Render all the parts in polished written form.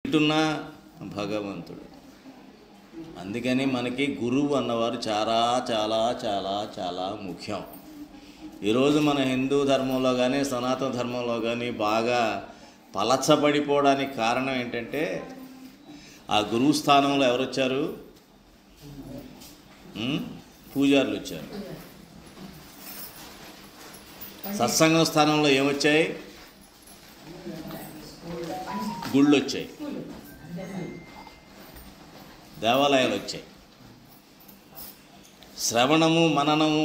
ఇటున్న భగవంతుడు. అందుకని మనకి గురువు అన్నవారు చాలా చాలా చాలా చాలా ముఖ్యం. ఈరోజు మన హిందూ ధర్మంలో కానీ సనాతన ధర్మంలో కానీ బాగా పలచబడిపోవడానికి కారణం ఏంటంటే ఆ గురువు స్థానంలో ఎవరు వచ్చారు? పూజారులు వచ్చారు. సత్సంగం స్థానంలో ఏమొచ్చాయి? గుళ్ళు వచ్చాయి, దేవాలయాలు వచ్చాయి. శ్రవణము మననము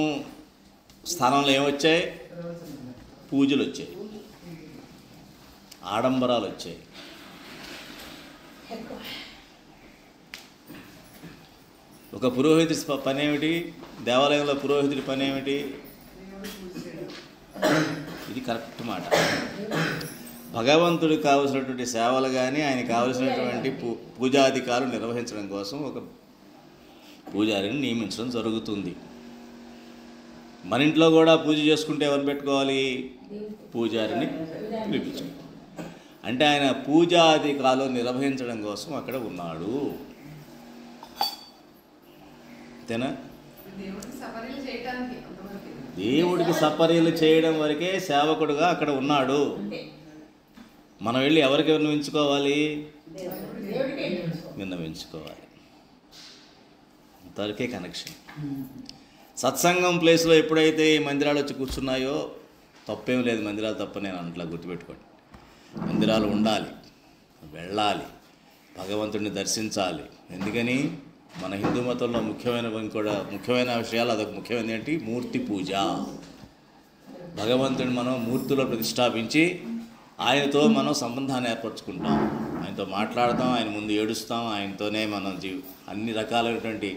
స్థానంలో ఏమొచ్చాయి? పూజలు వచ్చాయి, ఆడంబరాలు వచ్చాయి. ఒక పురోహితుడి పని ఏమిటి? దేవాలయంలో పురోహితుడి పని ఏమిటి? ఇది కరెక్ట్ మాట. భగవంతుడికి కావలసినటువంటి సేవలు కానీ ఆయనకు కావలసినటువంటి పూజాధికారులు నిర్వహించడం కోసం ఒక పూజారిని నియమించడం జరుగుతుంది. మన ఇంట్లో కూడా పూజ చేసుకుంటే ఎవరు పెట్టుకోవాలి? పూజారిని పిలిపించు. అంటే ఆయన పూజాధికారులు నిర్వహించడం కోసం అక్కడ ఉన్నాడు. అంతేనా? దేవుడికి సపర్యలు చేయడం వరకే సేవకుడుగా అక్కడ ఉన్నాడు. మనం వెళ్ళి ఎవరికి విన్నవించుకోవాలి? విన్నవించుకోవాలి. అంతవరకే కనెక్షన్. సత్సంగం ప్లేస్లో ఎప్పుడైతే ఈ మందిరాలు వచ్చి కూర్చున్నాయో తప్పేం లేదు. మందిరాలు తప్ప నేను అట్లా గుర్తుపెట్టుకోండి. మందిరాలు ఉండాలి, వెళ్ళాలి, భగవంతుడిని దర్శించాలి. ఎందుకని మన హిందూ మతంలో ముఖ్యమైన విషయాలు అదొక ముఖ్యమైనది ఏంటి? మూర్తి పూజ. భగవంతుడిని మనం మూర్తిలో ప్రతిష్టాపించి ఆయనతో మనం సంబంధాన్ని ఏర్పరచుకుంటాం, ఆయనతో మాట్లాడతాం, ఆయన ముందు ఏడుస్తాం, ఆయనతోనే మనం అన్ని రకాలైనటువంటి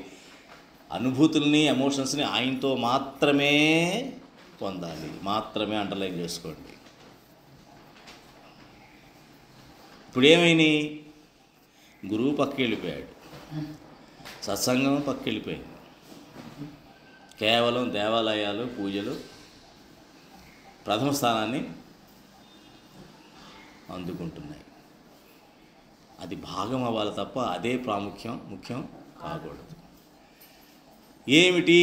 అనుభూతుల్ని, ఎమోషన్స్ని ఆయనతో మాత్రమే పొందాలి. మాత్రమే అండర్లైన్ చేసుకోండి. ఇప్పుడు ఏమైంది? గురువు పక్కకి వెళ్ళిపోయాడు, సత్సంగం పక్కకి వెళ్ళిపోయింది. కేవలం దేవాలయాలు, పూజలు ప్రథమ స్థానాన్ని అందుకుంటున్నాయి. అది భాగం అవ్వాలి తప్ప అదే ముఖ్యం కాకూడదు. ఏమిటి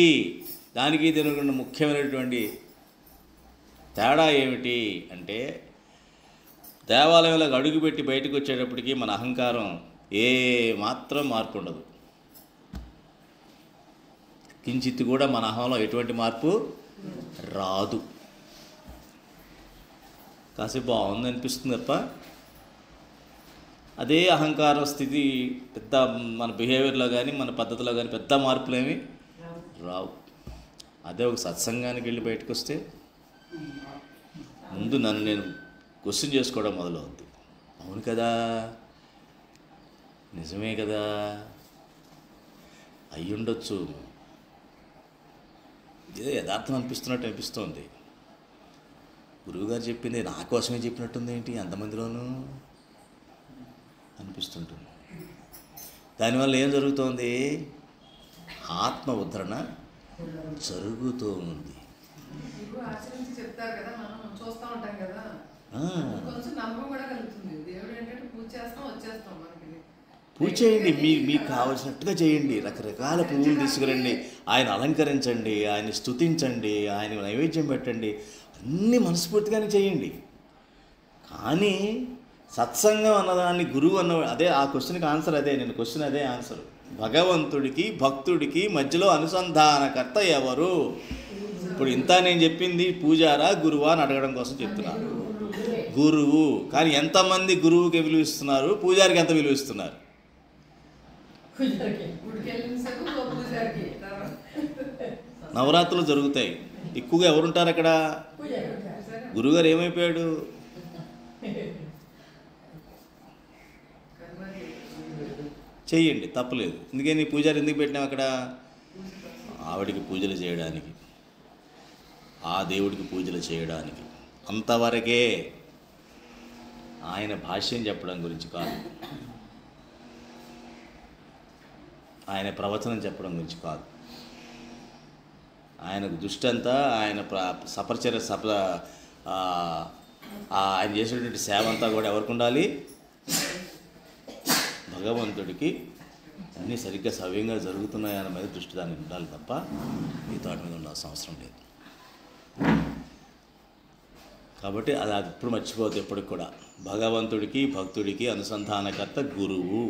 దానికి దీనికి ముఖ్యమైనటువంటి తేడా ఏమిటి అంటే, దేవాలయంలోకి అడుగుపెట్టి బయటకు వచ్చేటప్పటికి మన అహంకారం ఏ మాత్రం మార్పు ఉండదు. కించిత్ కూడా మన అహంలో ఎటువంటి మార్పు రాదు. కాసేపు బాగుంది అనిపిస్తుంది తప్ప అదే అహంకారం స్థితి పెద్ద మన బిహేవియర్లో కానీ మన పద్ధతిలో కానీ పెద్ద మార్పులేమి రావు. అదే ఒక సత్సంగానికి వెళ్ళి బయటకు వస్తే ముందు నన్ను నేను క్వశ్చన్ చేసుకోవడం మొదలవుద్ది. అవును కదా, నిజమే కదా, అయ్యుండొచ్చు, ఏదో యథార్థం అనిపిస్తుంది. గురువుగారు చెప్పింది నా కోసమే చెప్పినట్టుంది ఏంటి అంతమందిలోనూ అనిపిస్తుంటుంది. దానివల్ల ఏం జరుగుతోంది? ఆత్మ ఉద్ధరణ జరుగుతూ ఉంది. పూజ చేయండి, మీకు కావలసినట్టుగా చేయండి. రకరకాల పువ్వులు తీసుకురండి, ఆయన అలంకరించండి, ఆయన స్తుతించండి, ఆయన నైవేద్యం పెట్టండి, అన్నీ మనస్ఫూర్తిగానే చేయండి. కానీ సత్సంగం అన్నదాన్ని గురువు అదే ఆ క్వశ్చన్కి ఆన్సర్ అదే. నేను క్వశ్చన్ అదే ఆన్సర్. భగవంతుడికి భక్తుడికి మధ్యలో అనుసంధానకర్త ఎవరు? ఇప్పుడు ఇంత నేను చెప్పింది పూజారా గురువా అని అడగడం కోసం చెప్తున్నాను. గురువు. కానీ ఎంతమంది గురువుకి విలువిస్తున్నారు, పూజారికి ఎంత విలువిస్తున్నారు? నవరాత్రులు జరుగుతాయి, ఎక్కువగా ఎవరుంటారు అక్కడ? గురువుగారు ఏమైపోయాడు? చెయ్యండి, తప్పలేదు. ఎందుకని పూజారి ఎందుకు పెట్టినాం అక్కడ? ఆవిడికి పూజలు చేయడానికి, ఆ దేవుడికి పూజలు చేయడానికి. అంతవరకే. ఆయన భాష్యం చెప్పడం గురించి కాదు, ఆయన ప్రవచనం చెప్పడం గురించి కాదు. ఆయనకు దృష్టి అంతా ఆయన ఆయన చేసేటువంటి సేవ అంతా కూడా ఎవరికి ఉండాలి? భగవంతుడికి అన్నీ సరిగ్గా సవ్యంగా జరుగుతున్నాయన్న మీద దృష్టి దానికి ఉండాలి తప్ప మిగతా వాటి మీద ఉండాల్సిన అవసరం లేదు. కాబట్టి అది ఎప్పుడు మర్చిపోవద్దు. ఎప్పటికి కూడా భగవంతుడికి భక్తుడికి అనుసంధానకర్త గురువు.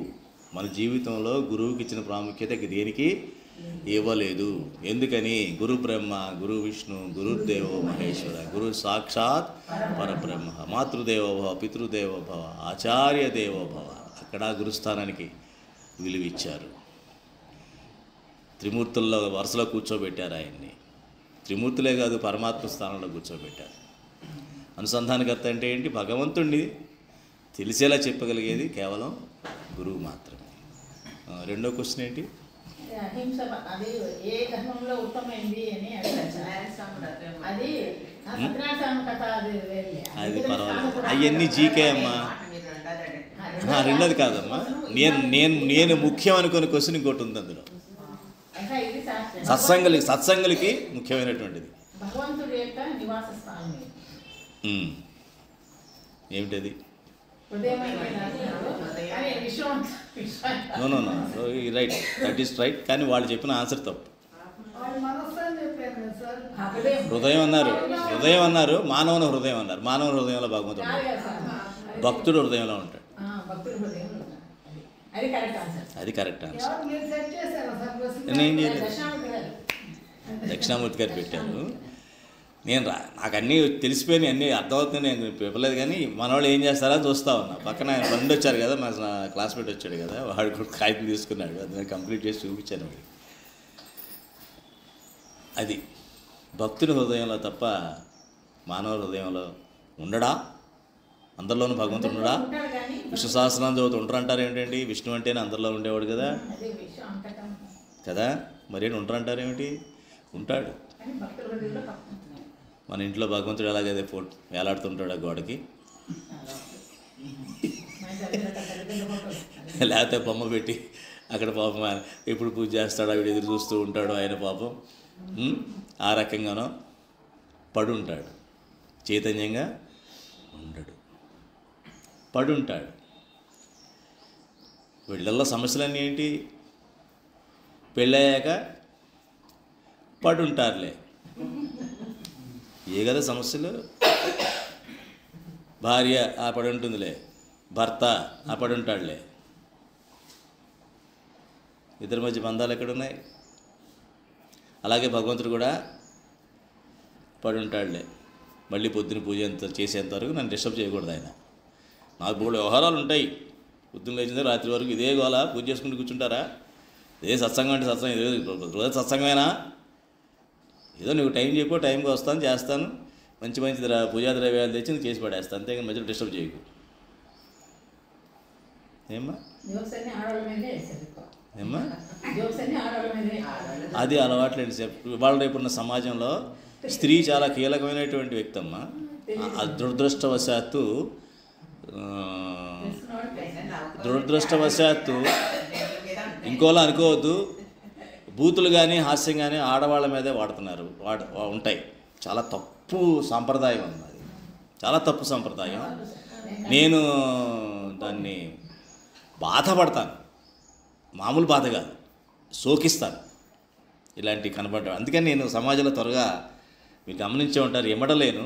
మన జీవితంలో గురువుకి ఇచ్చిన ప్రాముఖ్యత దేనికి ఇవ్వలేదు. ఎందుకని? గురు బ్రహ్మ, గురు విష్ణు, గురుదేవో మహేశ్వర, గురు సాక్షాత్ పరబ్రహ్మ, మాతృదేవోభవ, పితృదేవోభవ, ఆచార్య దేవోభవ. అక్కడ గురుస్థానానికి విలువ ఇచ్చారు. త్రిమూర్తుల్లో వరుసలో కూర్చోబెట్టారు ఆయన్ని. త్రిమూర్తులే కాదు, పరమాత్మ స్థానంలో కూర్చోబెట్టారు. అనుసంధానకర్త అంటే ఏంటి? భగవంతుడిని తెలిసేలా చెప్పగలిగేది కేవలం గురువు మాత్రమే. రెండో క్వశ్చన్ ఏంటి? అహింస అది ఏ ధర్మంలో ఉత్తమైంది అని అది అది పర్వాలేదు, అవన్నీ జీకే అమ్మా. రెండోది కాదమ్మా, నేను ముఖ్యం అనుకునే క్వశ్చన్ ఇంకోటి ఉంది అందులో. సత్సంగులకి ముఖ్యమైనటువంటిది భగవంతుడి యొక్క నివాస స్థానం ఏమిటది? No right, that is right. కానీ వాళ్ళు చెప్పిన ఆన్సర్ తప్పు. హృదయం అన్నారు, మానవుని హృదయం అన్నారు. మానవుని హృదయంలో భగవంతుడు, భక్తుడు హృదయంలో ఉంటాడు. అది కరెక్ట్ ఆన్సర్. నేనేం చేయలేదు, దక్షిణామూర్తి గారు పెట్టారు. నాకు అన్నీ తెలిసిపోయినాయి, అన్నీ అర్థమవుతుంది, నేను చెప్పలేదు. కానీ మనవాళ్ళు ఏం చేస్తారో చూస్తూ ఉన్నా. పక్కన ఆయన ఫ్రెండ్ వచ్చారు కదా, మా క్లాస్మేట్ వచ్చాడు కదా, వాడు కూడా కాగితం తీసుకున్నాడు, అది కంప్లీట్ చేసి చూపించాను వాడికి. అది భక్తుని హృదయంలో తప్ప మానవ హృదయంలో ఉండడా? అందరిలోనూ భగవంతుడు ఉండడా? విష్ణు సహస్రనామం చదువుతూ ఉంటారంటారు ఏంటండి? విష్ణు అంటేనే అందరిలో ఉండేవాడు కదా కదా, మరేంటి ఉంటారంటారేమిటి? ఉంటాడు. మన ఇంట్లో భగవంతుడు ఎలాగైతే ఫోటో వేలాడుతుంటాడు ఆ గోడకి, లేకపోతే బొమ్మ పెట్టి అక్కడ పాపం ఎప్పుడు పూజ చేస్తాడో ఆవిడ ఎదురు చూస్తూ ఉంటాడు ఆయన పాపం. ఆ రకంగానో పడుంటాడు, చైతన్యంగా ఉండడు, పడుంటాడు. వీళ్ళల్లో సమస్యలన్నీ ఏంటి? పెళ్ళయ్యాక పడుంటారులే, ఏ కదా సమస్యలు. భార్య ఆ పడి ఉంటుందిలే, భర్త ఆ పడి ఉంటాడులే. ఇద్దరి మధ్య బంధాలు ఎక్కడున్నాయి? అలాగే భగవంతుడు కూడా పడి ఉంటాడులే. మళ్ళీ పొద్దున పూజ చేసేంత వరకు నన్ను డిస్టర్బ్ చేయకూడదు ఆయన. నాకు బోల్డ్ వ్యవహారాలు ఉంటాయి. పొద్దున్న లేచిందే రాత్రి వరకు ఇదే గోల, పూజ చేసుకుంటూ కూర్చుంటారా? ఇదే సత్సంగం అంటే సత్సంగం, రోజు సత్సంగమేనా? ఏదో నువ్వు టైం చెప్పు, టైంకి వస్తాను, చేస్తాను, మంచి పూజా ద్రవ్యాలు తెచ్చి నువ్వు చేసి పడేస్తాను, అంతేగాని మధ్యలో డిస్టర్బ్ చేయకు. ఏమ్మా ఏమ్మా అది అలవాట్లేండి. ఇవాళ రేపున్న సమాజంలో స్త్రీ చాలా కీలకమైనటువంటి వ్యక్తి అమ్మా. దురదృష్టవశాత్తు ఇంకోలా అనుకోవద్దు, బూతులు కానీ హాస్యం కానీ ఆడవాళ్ళ మీదే వాడుతున్నారు, ఉంటాయి. చాలా తప్పు సాంప్రదాయం అన్నది, చాలా తప్పు సాంప్రదాయం. నేను దాన్ని బాధపడతాను, మామూలు బాధ కాదు, శోకిస్తాను ఇలాంటివి కనబడ్డా. అందుకని నేను సమాజంలో త్వరగా మీరు గమనించే ఉంటారు, ఇమ్మడలేను.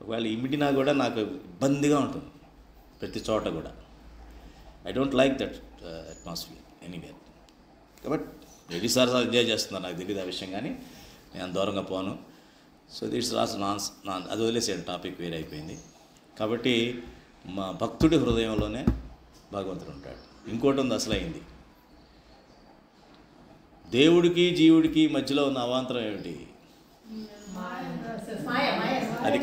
ఒకవేళ ఇమిడినా కూడా నాకు ఇబ్బందిగా ఉంటుంది ప్రతి చోట కూడా. I don't like that atmosphere anywhere. కాబట్టి లేడీస్ ఆర్ ఎంజాయ్ చేస్తున్నారు, నాకు తెలియదు ఆ విషయం, కానీ నేను దూరంగా పోను. సో దిట్స్ లాస్ట్ అది వదిలేసాను, టాపిక్ వేరే అయిపోయింది. కాబట్టి మా భక్తుడి హృదయంలోనే భగవంతుడు ఉంటాడు. ఇంకోటి ఉంది, అసలు అయింది, దేవుడికి జీవుడికి మధ్యలో ఉన్న అవాంతరం ఏమిటి? అది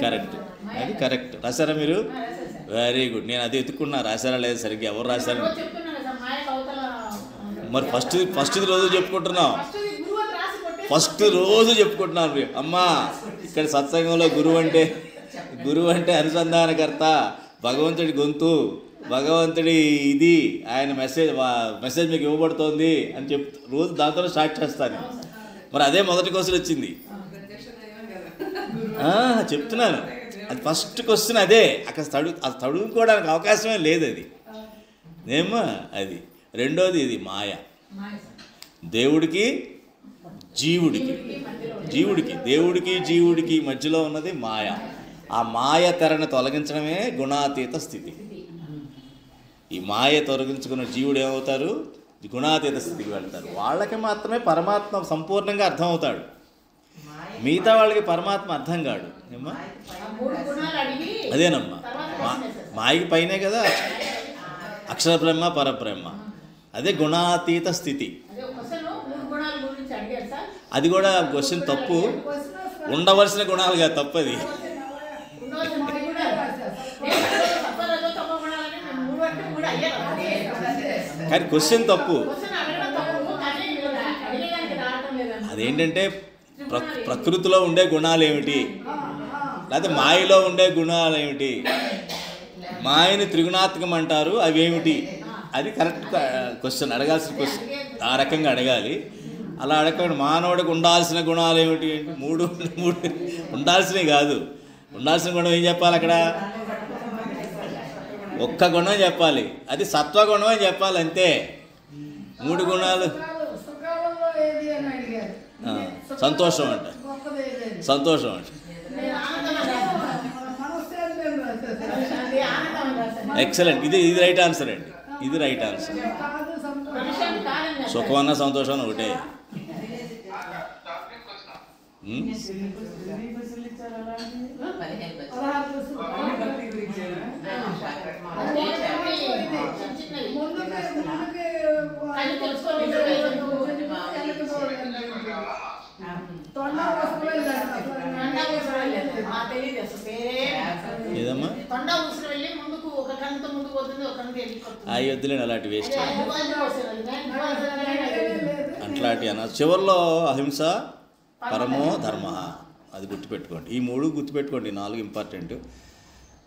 కరెక్ట్ రాశారా మీరు? Very good. నేను అది ఎత్తుకున్నా, రాశారా లేదు సరిగ్గా, ఎవరు రాశారు? మరి ఫస్ట్ రోజు చెప్పుకుంటున్నాం, ఫస్ట్ రోజు చెప్పుకుంటున్నాను. అమ్మా ఇక్కడ సత్సంగంలో గురువు అంటే అనుసంధానకర్త, భగవంతుడి గొంతు, భగవంతుడి ఇది, ఆయన మెసేజ్ మీకు ఇవ్వబడుతోంది అని రోజు దాంతో స్టార్ట్ చేస్తాను. మరి అదే మొదటి క్వశ్చన్ వచ్చింది, చెప్తున్నాను. అది ఫస్ట్ క్వశ్చన్ అదే. అక్కడ చదువుకోవడానికి అవకాశమే లేదు. అది ఏమో అది రెండోది ఇది మాయ. మాయ సార్. దేవుడికి జీవుడికి దేవుడికి జీవుడికి మధ్యలో ఉన్నది మాయ. ఆ మాయ తెరను తొలగించడమే గుణాతీత స్థితి. ఈ మాయ తొలగించుకున్న జీవుడు ఏమవుతారు? గుణాతీత స్థితికి వెళ్తారు. వాళ్ళకి మాత్రమే పరమాత్మ సంపూర్ణంగా అర్థం అవుతాడు. మిగతా వాళ్ళకి పరమాత్మ అర్థం కాడు. ఏమ్మా? అదేనమ్మా, మాయకి పైనే కదా అక్షర బ్రహ్మ పరబ్రహ్మ. అదే గుణాతీత స్థితి. అది కూడా క్వశ్చన్ తప్పు. ఉండవలసిన గుణాలుగా తప్పది. కానీ క్వశ్చన్ తప్పు. అదేంటంటే ప్రకృతిలో ఉండే గుణాలు ఏమిటి, లేకపోతే మాయలో ఉండే గుణాలు ఏమిటి, మాయని త్రిగుణాత్మకం అంటారు, అవేమిటి? అది కరెక్ట్ క్వశ్చన్, అడగాల్సిన క్వశ్చన్. ఆ రకంగా అడగాలి. అలా అడగకుండా మానవుడికి ఉండాల్సిన గుణాలు ఏమిటి? మూడు ఉండాల్సినవి కాదు. ఉండాల్సిన గుణం ఏం చెప్పాలి? అక్కడ ఒక్క గుణం చెప్పాలి, అది సత్వగుణం అని చెప్పాలి, అంతే. మూడు గుణాలు సంతోషం అంట, సంతోషం అంట. ఎక్సలెంట్. ఇది రైట్ ఆన్సర్ అండి, ఇది రైట్ ఆన్సర్. సుఖం అన్న సంతోషం అన్న ఒకటే. ఏదమ్మా అవి వద్దులేండి, అలాంటి వేస్ట్. అట్లాంటి అన్న చివరిలో అహింస పరమో ధర్మ, అది గుర్తుపెట్టుకోండి. ఈ మూడు గుర్తుపెట్టుకోండి, 4 ఇంపార్టెంట్.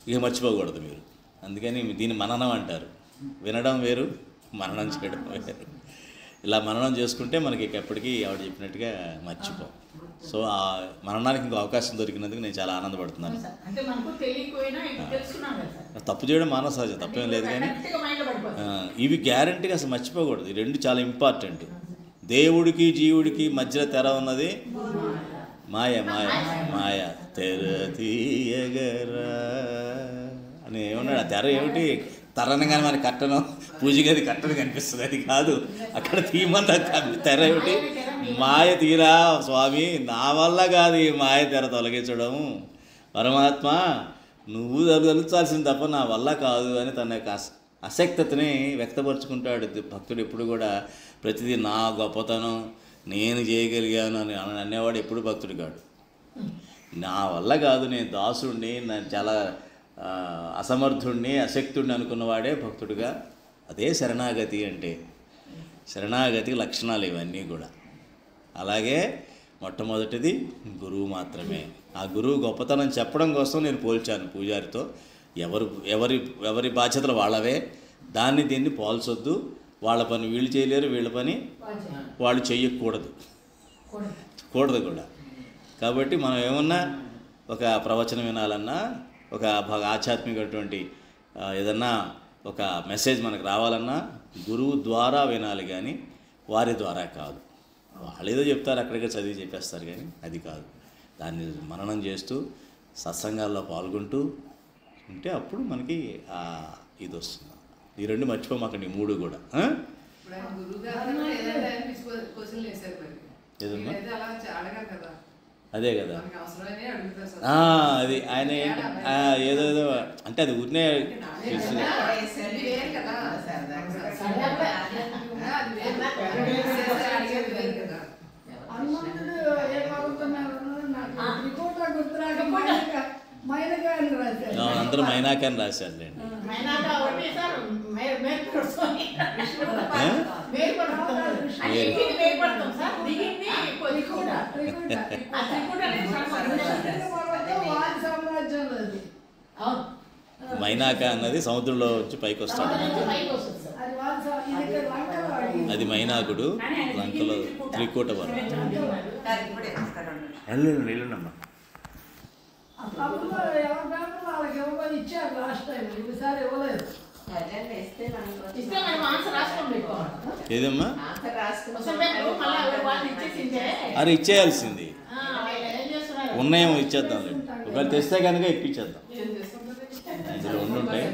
ఇక మర్చిపోకూడదు మీరు. అందుకని దీన్ని మననం అంటారు. వినడం వేరు, మననం చేయడం వేరు. ఇలా మననం చేసుకుంటే మనకి ఎప్పటికీ ఆవిడ చెప్పినట్టుగా మర్చిపోం. సో ఆ మననానికి ఇంకో అవకాశం దొరికినందుకు నేను చాలా ఆనందపడుతున్నాను. తప్పు చేయడం మానవ సహజం, తప్పేం లేదు. కానీ ఇవి గ్యారంటీగా అసలు మర్చిపోకూడదు. ఈ రెండు చాలా ఇంపార్టెంట్. దేవుడికి జీవుడికి మధ్యలో తెర ఉన్నది మాయ. మాయ మాయ తెర తీయగరా అని ఏమన్నాడు? ఆ తెర ఏమిటి? తరనగానే మన కట్టడం, పూజ గది కట్టడం కనిపిస్తుంది, అది కాదు. అక్కడ తీమంత తెర ఏమిటి? మాయ తీరా స్వామి, నా వల్ల కాదు ఈ మాయ తెర తొలగించడం. పరమాత్మ నువ్వు తొలగించాల్సింది తప్ప నా వల్ల కాదు అని తన యొక్క అశక్తతని వ్యక్తపరుచుకుంటాడు భక్తుడు. ఎప్పుడు కూడా ప్రతిదీ నా గొప్పతనం, నేను చేయగలిగాను అని అనేవాడు ఎప్పుడు భక్తుడు కాడు. నా వల్ల కాదు, నేను దాసుడిని, నేను చాలా అసమర్థుడిని, అశక్తుడిని అనుకున్నవాడే భక్తుడిగా. అదే శరణాగతి అంటే. శరణాగతి లక్షణాలు ఇవన్నీ కూడా. అలాగే మొట్టమొదటిది గురువు మాత్రమే. ఆ గురువు గొప్పతనం చెప్పడం కోసం నేను పోల్చాను పూజారితో. ఎవరి బాధ్యతలు వాళ్ళవే, దీన్ని పోల్చొద్దు. వాళ్ళ పని వీళ్ళు చేయలేరు, వీళ్ళ పని వాళ్ళు చేయకూడదు కూడా. కాబట్టి మనం ఏమన్నా ఒక ప్రవచనం వినాలన్నా, ఒక ఆధ్యాత్మికటువంటి ఏదన్నా ఒక మెసేజ్ మనకు రావాలన్నా గురువు ద్వారా వినాలి, కానీ వారి ద్వారా కాదు. వాళ్ళు ఏదో చెప్తారు, అక్కడికే చదివి చెప్పేస్తారు, కానీ అది కాదు. దాన్ని మననం చేస్తూ సత్సంగాల్లో పాల్గొంటూ ఉంటే అప్పుడు మనకి ఇది వస్తుంది. ఈ రెండు మర్చిపోమాకండి, ఈ మూడు కూడా. ఏదమ్మా? అదే కదా, అది ఆయన ఏదో అంటే అది ఊరినే అందరూ మైనాక అని రాశారులేండి. మైనాక అన్నది సముద్రంలో వచ్చి పైకి వస్తాడు, అది మైనాకుడు. లంకలో త్రికూట పర్వతం. వెళ్ళమ్మా. ఇస్తే మనం ఆన్సర్ రాసుకొని పెట్టుకోవాలి. ఏదమ్మా? క్వశ్చన్ పేపర్ మళ్ళీ ఎవరు వాళ్ళు ఇచ్చేసిందే. అరే ఇచ్చేయాల్సింది. వాళ్ళు ఏం చేస్తున్నారు? ఉన్నాయేమో ఇచ్చేద్దాం. ఒకవేళ తెస్తే కనుక ఇప్పించేద్దాం. ఇందులో ఉండుంటాయి.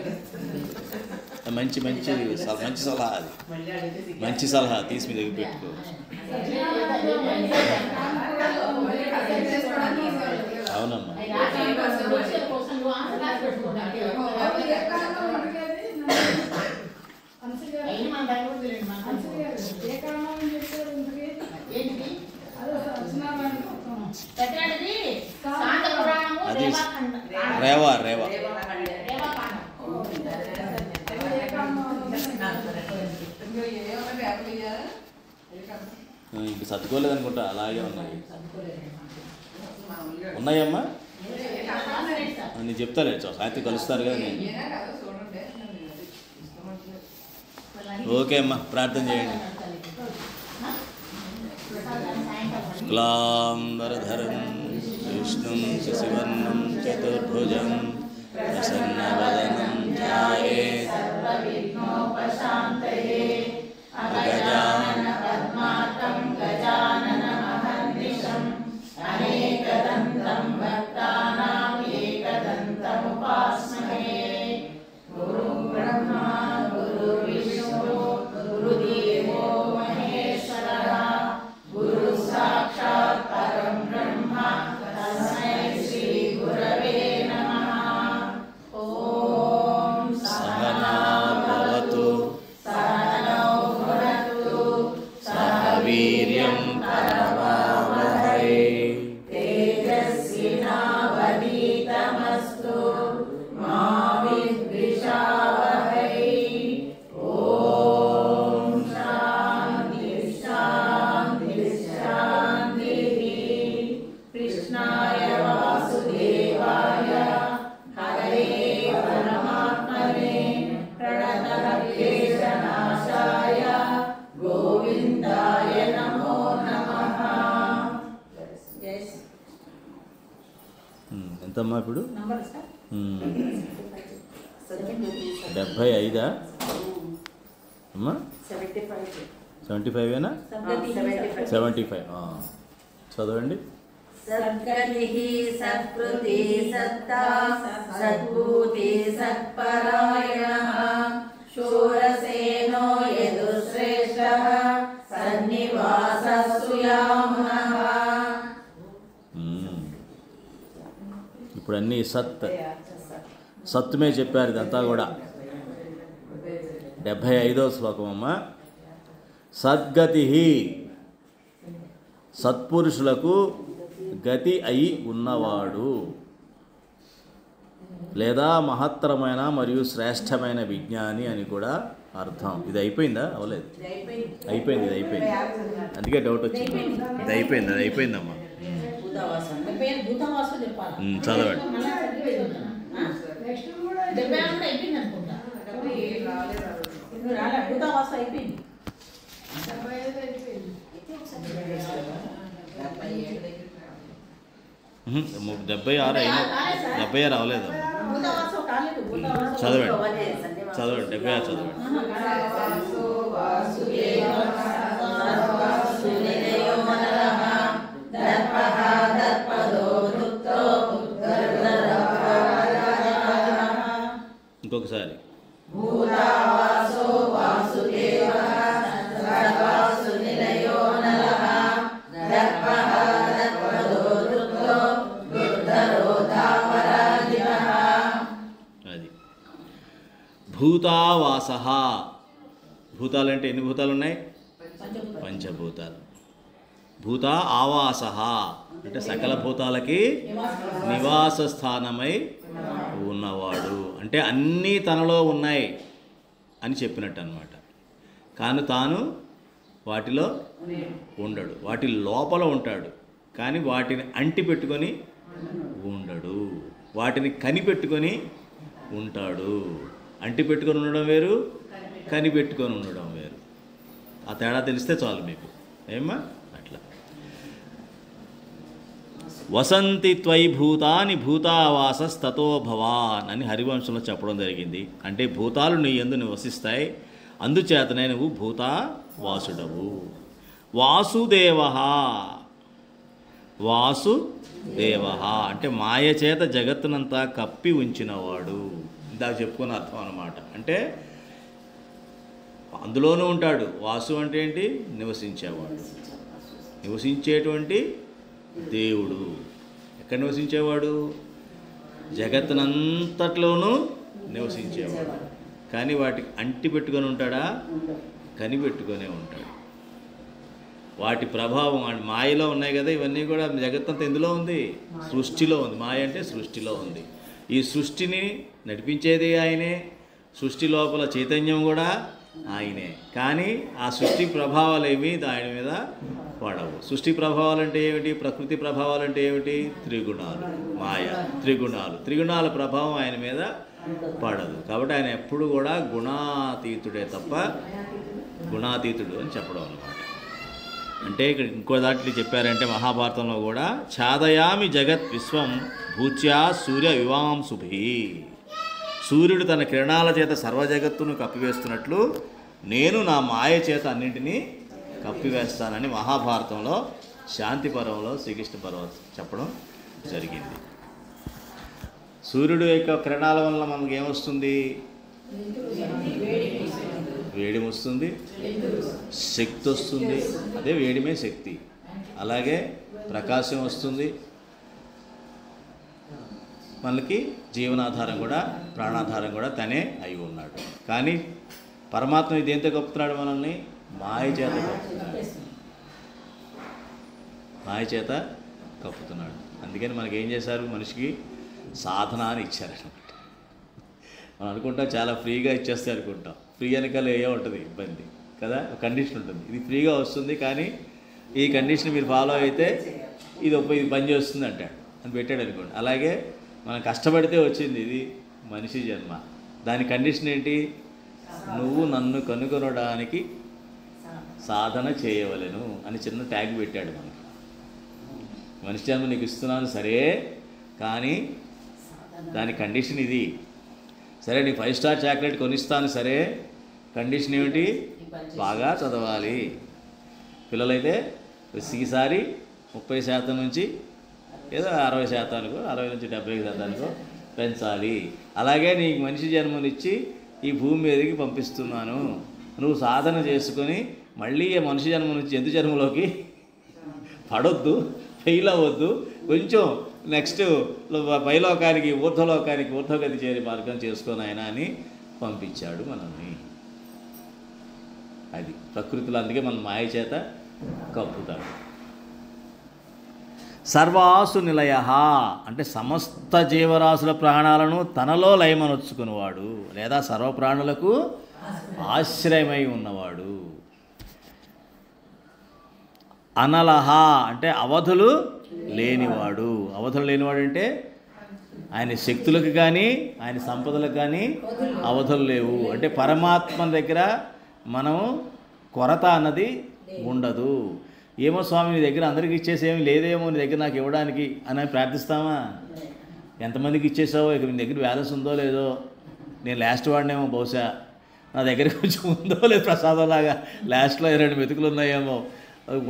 మంచి మంచి మంచి సలహా అది. మంచి సలహా తీసి మీ దగ్గర పెట్టుకో. అవునమ్మా. అది రేవా రేవా ఇంక సర్దుకోలేదు అనుకుంటా, అలాగే ఉన్నాయి. ఉన్నాయమ్మా? నేను చెప్తాలే, సాయంత్రం కలుస్తారు కదా. నేను ఓకే అమ్మా, ప్రార్థన చేయండి. క్లాంబరధరం విష్ణుం శశివర్ణం చతుర్భుజం ప్రసన్నవదనం ధ్యాయేత్ గజాననపద్మార్కం గజాననమహర్నిశం అనేకదంతం భక్తానాం ఏకదంతముపాస్మహే. గురుం బ్రహ్మా గురుర్విష్ణు గురుదేవో మహేశ్వరః గురు సాక్షాత్ పరం బ్రహ్మ తస్మై శ్రీ గురవే నమః. ఓం సహనా భవతు సహనౌ భునక్తు సహ వీర్యం కరవావహై తేజస్వినావధీతమస్తు మా విద్విషావహై. ఓం శాంతి శాంతి శాంతి. కృష్ణాయ వాసుదేవాయ హరే పరమాత్మనే ప్రణతక్లేశనాశాయ గోవిందాయ నమో నమః. ఎంతమ్మా ఇప్పుడు? నంబర్ సార్ 75 అమ్మా? 75ఏనా? 75 చదవండి. సద్గతిః సత్కృతి సత్తా సద్భూతి సత్పరాయణః శూరసేనో యదుశ్రేష్ఠః సన్నివాసస్తు యామునః. ఇప్పుడు అన్నీ సత్తుమే చెప్పారు. ఇదంతా కూడా 75వ శ్లోకం అమ్మ. సద్గతి సత్పురుషులకు గతి అయి ఉన్నవాడు లేదా మహత్తరమైన మరియు శ్రేష్టమైన విజ్ఞాని అని కూడా అర్థం. ఇది అయిపోయిందా? అవలేదు. అయిపోయింది. ఇది అయిపోయింది. అందుకే డౌట్ వచ్చింది. ఇది అయిపోయింది. అది అయిపోయిందమ్మా. చదవండి. డెబ్బై ఆరు అయినా 76 అవలేదు. చదవండి 76 చదవండి. ఇంకొకసారి. అది భూతావాస. భూతాలంటే ఎన్ని భూతాలు ఉన్నాయి? పంచభూతాలు. భూత ఆవాస అంటే సకల భూతాలకి నివాస స్థానమై ఉన్నవాడు. అంటే అన్నీ తనలో ఉన్నాయి అని చెప్పినట్టు అన్నమాట. కానీ తాను వాటిలో ఉండడు. వాటి లోపల ఉంటాడు, కానీ వాటిని అంటి పెట్టుకొని ఉండడు. వాటిని కనిపెట్టుకొని ఉంటాడు. అంటి పెట్టుకొని ఉండడం వేరు, కనిపెట్టుకొని ఉండడం వేరు. ఆ తేడా తెలిస్తే చాలు మీకు. ఏమ్మా? అట్లా వసంతి త్వయి భూతాని భూతావాసస్తతో భవాన్ అని హరివంశంలో చెప్పడం జరిగింది. అంటే భూతాలు నీ యందు నివసిస్తాయి, అందుచేతనే నువ్వు భూతావాసుడవు. వాసుదేవ, వాసుదేవ అంటే మాయ చేత జగత్తునంతా కప్పి ఉంచినవాడు. ఇందాక చెప్పుకున్న అర్థం అన్నమాట. అంటే అందులోనూ ఉంటాడు. వాసు అంటే ఏంటి? నివసించేవాడు, నివసించేటువంటి దేవుడు. ఎక్కడ నివసించేవాడు? జగత్తునంతట్లోనూ నివసించేవాడు. కానీ వాటికి అంటి పెట్టుకొని ఉంటాడా? కనిపెట్టుకొనే ఉంటాడు. వాటి ప్రభావం మాయలో ఉన్నాయి కదా, ఇవన్నీ కూడా జగత్తంతా ఎందులో ఉంది? సృష్టిలో ఉంది. మాయ అంటే సృష్టిలో ఉంది. ఈ సృష్టిని నడిపించేది ఆయనే, సృష్టి లోపల చైతన్యం కూడా ఆయనే. కానీ ఆ సృష్టి ప్రభావాలు ఏమి ఆయన మీద పడవు. సృష్టి ప్రభావాలు అంటే ఏమిటి? ప్రకృతి ప్రభావాలు అంటే ఏమిటి? త్రిగుణాలు. మాయ త్రిగుణాల ప్రభావం ఆయన మీద పడదు. కాబట్టి ఆయన ఎప్పుడు కూడా గుణాతీతుడే తప్ప గుణాతీతుడు అని చెప్పడం అన్నమాట. అంటే ఇక్కడ ఇంకో దాంట్లో చెప్పారంటే మహాభారతంలో కూడా ఛాదయామి జగత్ విశ్వం భూత్యా సూర్య వివాంశుభి. సూర్యుడు తన కిరణాల చేత సర్వ జగత్తును కప్పివేస్తున్నట్లు నేను నా మాయ చేత అన్నింటినీ కప్పివేస్తానని మహాభారతంలో శాంతి పర్వంలో శ్రీకృష్ణ పర్వం చెప్పడం జరిగింది. సూర్యుడు యొక్క కిరణాల వల్ల మనకు ఏమొస్తుంది? వేడిమి వస్తుంది, శక్తి వస్తుంది. అదే వేడిమే శక్తి. అలాగే ప్రకాశం వస్తుంది. మనకి జీవనాధారం కూడా ప్రాణాధారం కూడా తనే అయి ఉన్నాడు. కానీ పరమాత్మ దేంతో కప్పుతున్నాడు మనల్ని? మాయ చేత కప్పుతున్నాడు. మాయ చేత కప్పుతున్నాడు. అందుకని మనకి ఏం చేశారు? మనిషికి సాధన అని ఇచ్చారనమాట. మనం అనుకుంటాం చాలా ఫ్రీగా ఇచ్చేస్తే అనుకుంటాం. ఫ్రీ వెనకాల ఏ ఉంటుంది ఇబ్బంది కదా, కండిషన్ ఉంటుంది. ఇది ఫ్రీగా వస్తుంది, కానీ ఈ కండిషన్ మీరు ఫాలో అయితే ఇది పని చేస్తుంది అంటాడు అని పెట్టాడు అనుకోండి. అలాగే మనం కష్టపడితే వచ్చింది ఇది మనిషి జన్మ. దాని కండిషన్ ఏంటి? నువ్వు నన్ను కనుగొనడానికి సాధన చేయవలెను అని చిన్న ట్యాగ్ పెట్టాడు మనకి. మనిషి జన్మ నీకు ఇస్తున్నాను సరే, కానీ దాని కండిషన్ ఇది. సరే నీకు 5 స్టార్ చాక్లెట్ కొనిస్తాను సరే, కండిషన్ ఏమిటి? బాగా చదవాలి. పిల్లలైతే ఈసారి 30% నుంచి ఏదో 60%, 60 నుంచి 70% పెంచాలి. అలాగే నీకు మనిషి జన్మనిచ్చి ఈ భూమి మీదకి పంపిస్తున్నాను, నువ్వు సాధన చేసుకొని మళ్ళీ ఈ మనిషి జన్మ నుంచి జంతు జన్మలోకి పడొద్దు, ఫెయిల్ అవ్వద్దు, కొంచెం నెక్స్ట్ పైలోకానికి ఊర్ధ్వగతి చేరి మార్గం చేసుకొని ఆయన అని పంపించాడు మనల్ని. అది ప్రకృతిలో. అందుకే మన మాయ చేత కప్పుతాడు. సర్వాసు నిలయ అంటే సమస్త జీవరాశుల ప్రాణాలను తనలో లయమనొచ్చుకునేవాడు, లేదా సర్వప్రాణులకు ఆశ్రయమై ఉన్నవాడు. అనలహ అంటే అవధులు లేనివాడు. అవధులు లేనివాడు అంటే ఆయన శక్తులకు కానీ ఆయన సంపదలకు కానీ అవధులు లేవు. అంటే పరమాత్మ దగ్గర మనం కొరత అన్నది ఉండదు. ఏమో స్వామి నీ దగ్గర అందరికి ఇచ్చేసేమి లేదేమో, నీ దగ్గర నాకు ఇవ్వడానికి అని ప్రార్థిస్తామా? ఎంతమందికి ఇచ్చేసావో, ఇక నీ దగ్గర బ్యాలెన్స్ ఉందో లేదో, నేను లాస్ట్ వాడినేమో, బహుశా నా దగ్గర కొంచెం ఉందో లేదు ప్రసాదంలాగా, లాస్ట్లో 2 మెతుకులు ఉన్నాయేమో.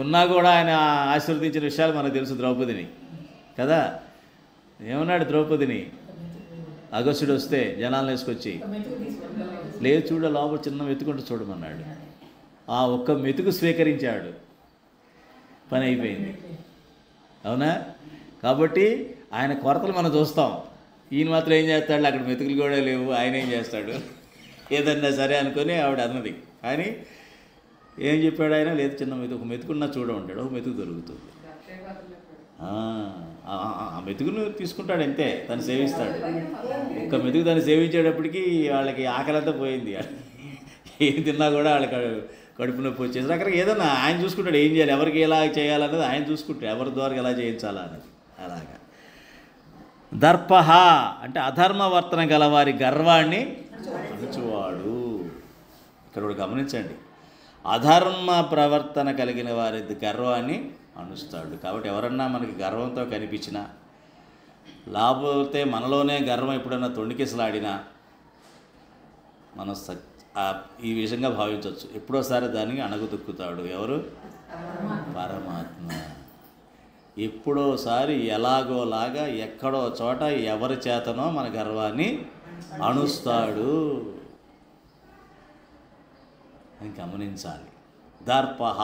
ఉన్నా కూడా ఆయన ఆశీర్వదించిన విషయాలు మనకు తెలుసు. ద్రౌపదిని కదా, ఏమన్నాడు ద్రౌపదిని? అగస్త్యుడు వస్తే జనాలను వేసుకొచ్చి, లేదు చూడ లోపల చిన్న మెతుకుంటూ చూడమన్నాడు. ఆ ఒక్క మెతుకు స్వీకరించాడు, పని అయిపోయింది. అవునా? కాబట్టి ఆయన కొరతలు మనం చూస్తాం. ఈయన మాత్రం ఏం చేస్తాడు? అక్కడ మెతుకులు కూడా లేవు, ఆయన ఏం చేస్తాడు? ఏదన్నా సరే అనుకొని ఆవిడ అన్నది. కానీ ఏం చెప్పాడు ఆయన? లేదు చిన్న మెతుకు, ఒక మెతుకున్నా చూడమంటాడు, ఒక మెతుకు దొరుకుతుంది. ఆ మెతుకును తీసుకుంటాడు అంతే, తను సేవిస్తాడు. ఒక్క మెతుకు తను సేవించేటప్పటికి వాళ్ళకి ఆకలంతా పోయింది. ఏం తిన్నా కూడా వాళ్ళకి కడుపు నొప్పి వచ్చేసి రకరకాల ఏదన్నా ఆయన చూసుకుంటాడు. ఏం చేయాలి, ఎవరికి ఎలా చేయాలన్నది ఆయన చూసుకుంటాడు, ఎవరి ద్వారా ఎలా చేయించాలా అన్నది. అలాగా దర్పహ అంటే అధర్మవర్తన గలవారి గర్వాన్ని అణుచువాడు. ఇక్కడ కూడా గమనించండి, అధర్మ ప్రవర్తన కలిగిన వారి గర్వాన్ని అణుస్తాడు. కాబట్టి ఎవరన్నా మనకి గర్వంతో కనిపించినా, లేకపోతే మనలోనే గర్వం ఎప్పుడన్నా తొణికిసలాడినా మనం ఈ విధంగా భావించవచ్చు. ఎప్పుడోసారి దానికి అణగదొక్కుతాడు. ఎవరు? పరమాత్మ. ఎప్పుడోసారి ఎలాగోలాగా ఎక్కడో చోట ఎవరి చేతనో మన గర్వాన్ని అణుస్తాడు అని గమనించాలి. దర్పహ,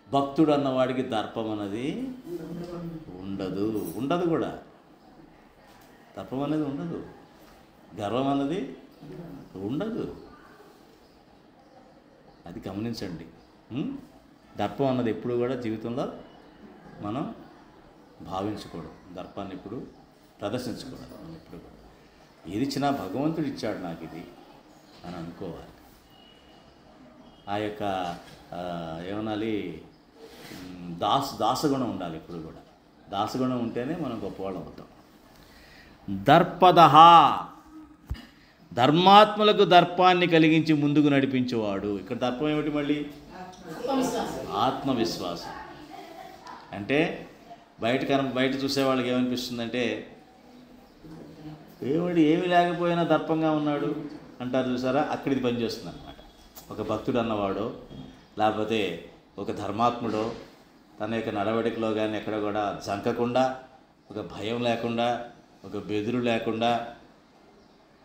భక్తుడు అన్నవాడికి దర్పం అన్నది ఉండదు. ఉండదు కూడా. దర్పం అనేది ఉండదు. గర్వం అన్నది ఉండదు. అది గమనించండి. దర్పం అన్నది ఎప్పుడు కూడా జీవితంలో మనం భావించకూడదు. దర్పాన్ని ఇప్పుడు ప్రదర్శించకూడదు. మనం ఎప్పుడు కూడా ఏది ఇచ్చినా భగవంతుడు ఇచ్చాడు నాకు ఇది అని అనుకోవాలి. ఆ యొక్క ఏమనాలి, దాసగుణం ఉండాలి ఎప్పుడు కూడా. దాసగుణం ఉంటేనే మనం గొప్పవాళ్ళం అవుతాం. దర్పదహ, ధర్మాత్ములకు దర్పాన్ని కలిగించి ముందుకు నడిపించేవాడు. ఇక్కడ దర్పం ఏమిటి? మళ్ళీ ఆత్మవిశ్వాసం. అంటే బయట చూసే వాళ్ళకి ఏమనిపిస్తుందంటే, ఏమి లేకపోయినా దర్పంగా ఉన్నాడు అంటారు చూసారా, అక్కడిది పనిచేస్తుంది అన్నమాట. ఒక భక్తుడు అన్నవాడు, లేకపోతే ఒక ధర్మాత్ముడో తన యొక్క నడవడికలో కానీ ఎక్కడ కూడా జంకకుండా, ఒక భయం లేకుండా, ఒక బెదురు లేకుండా,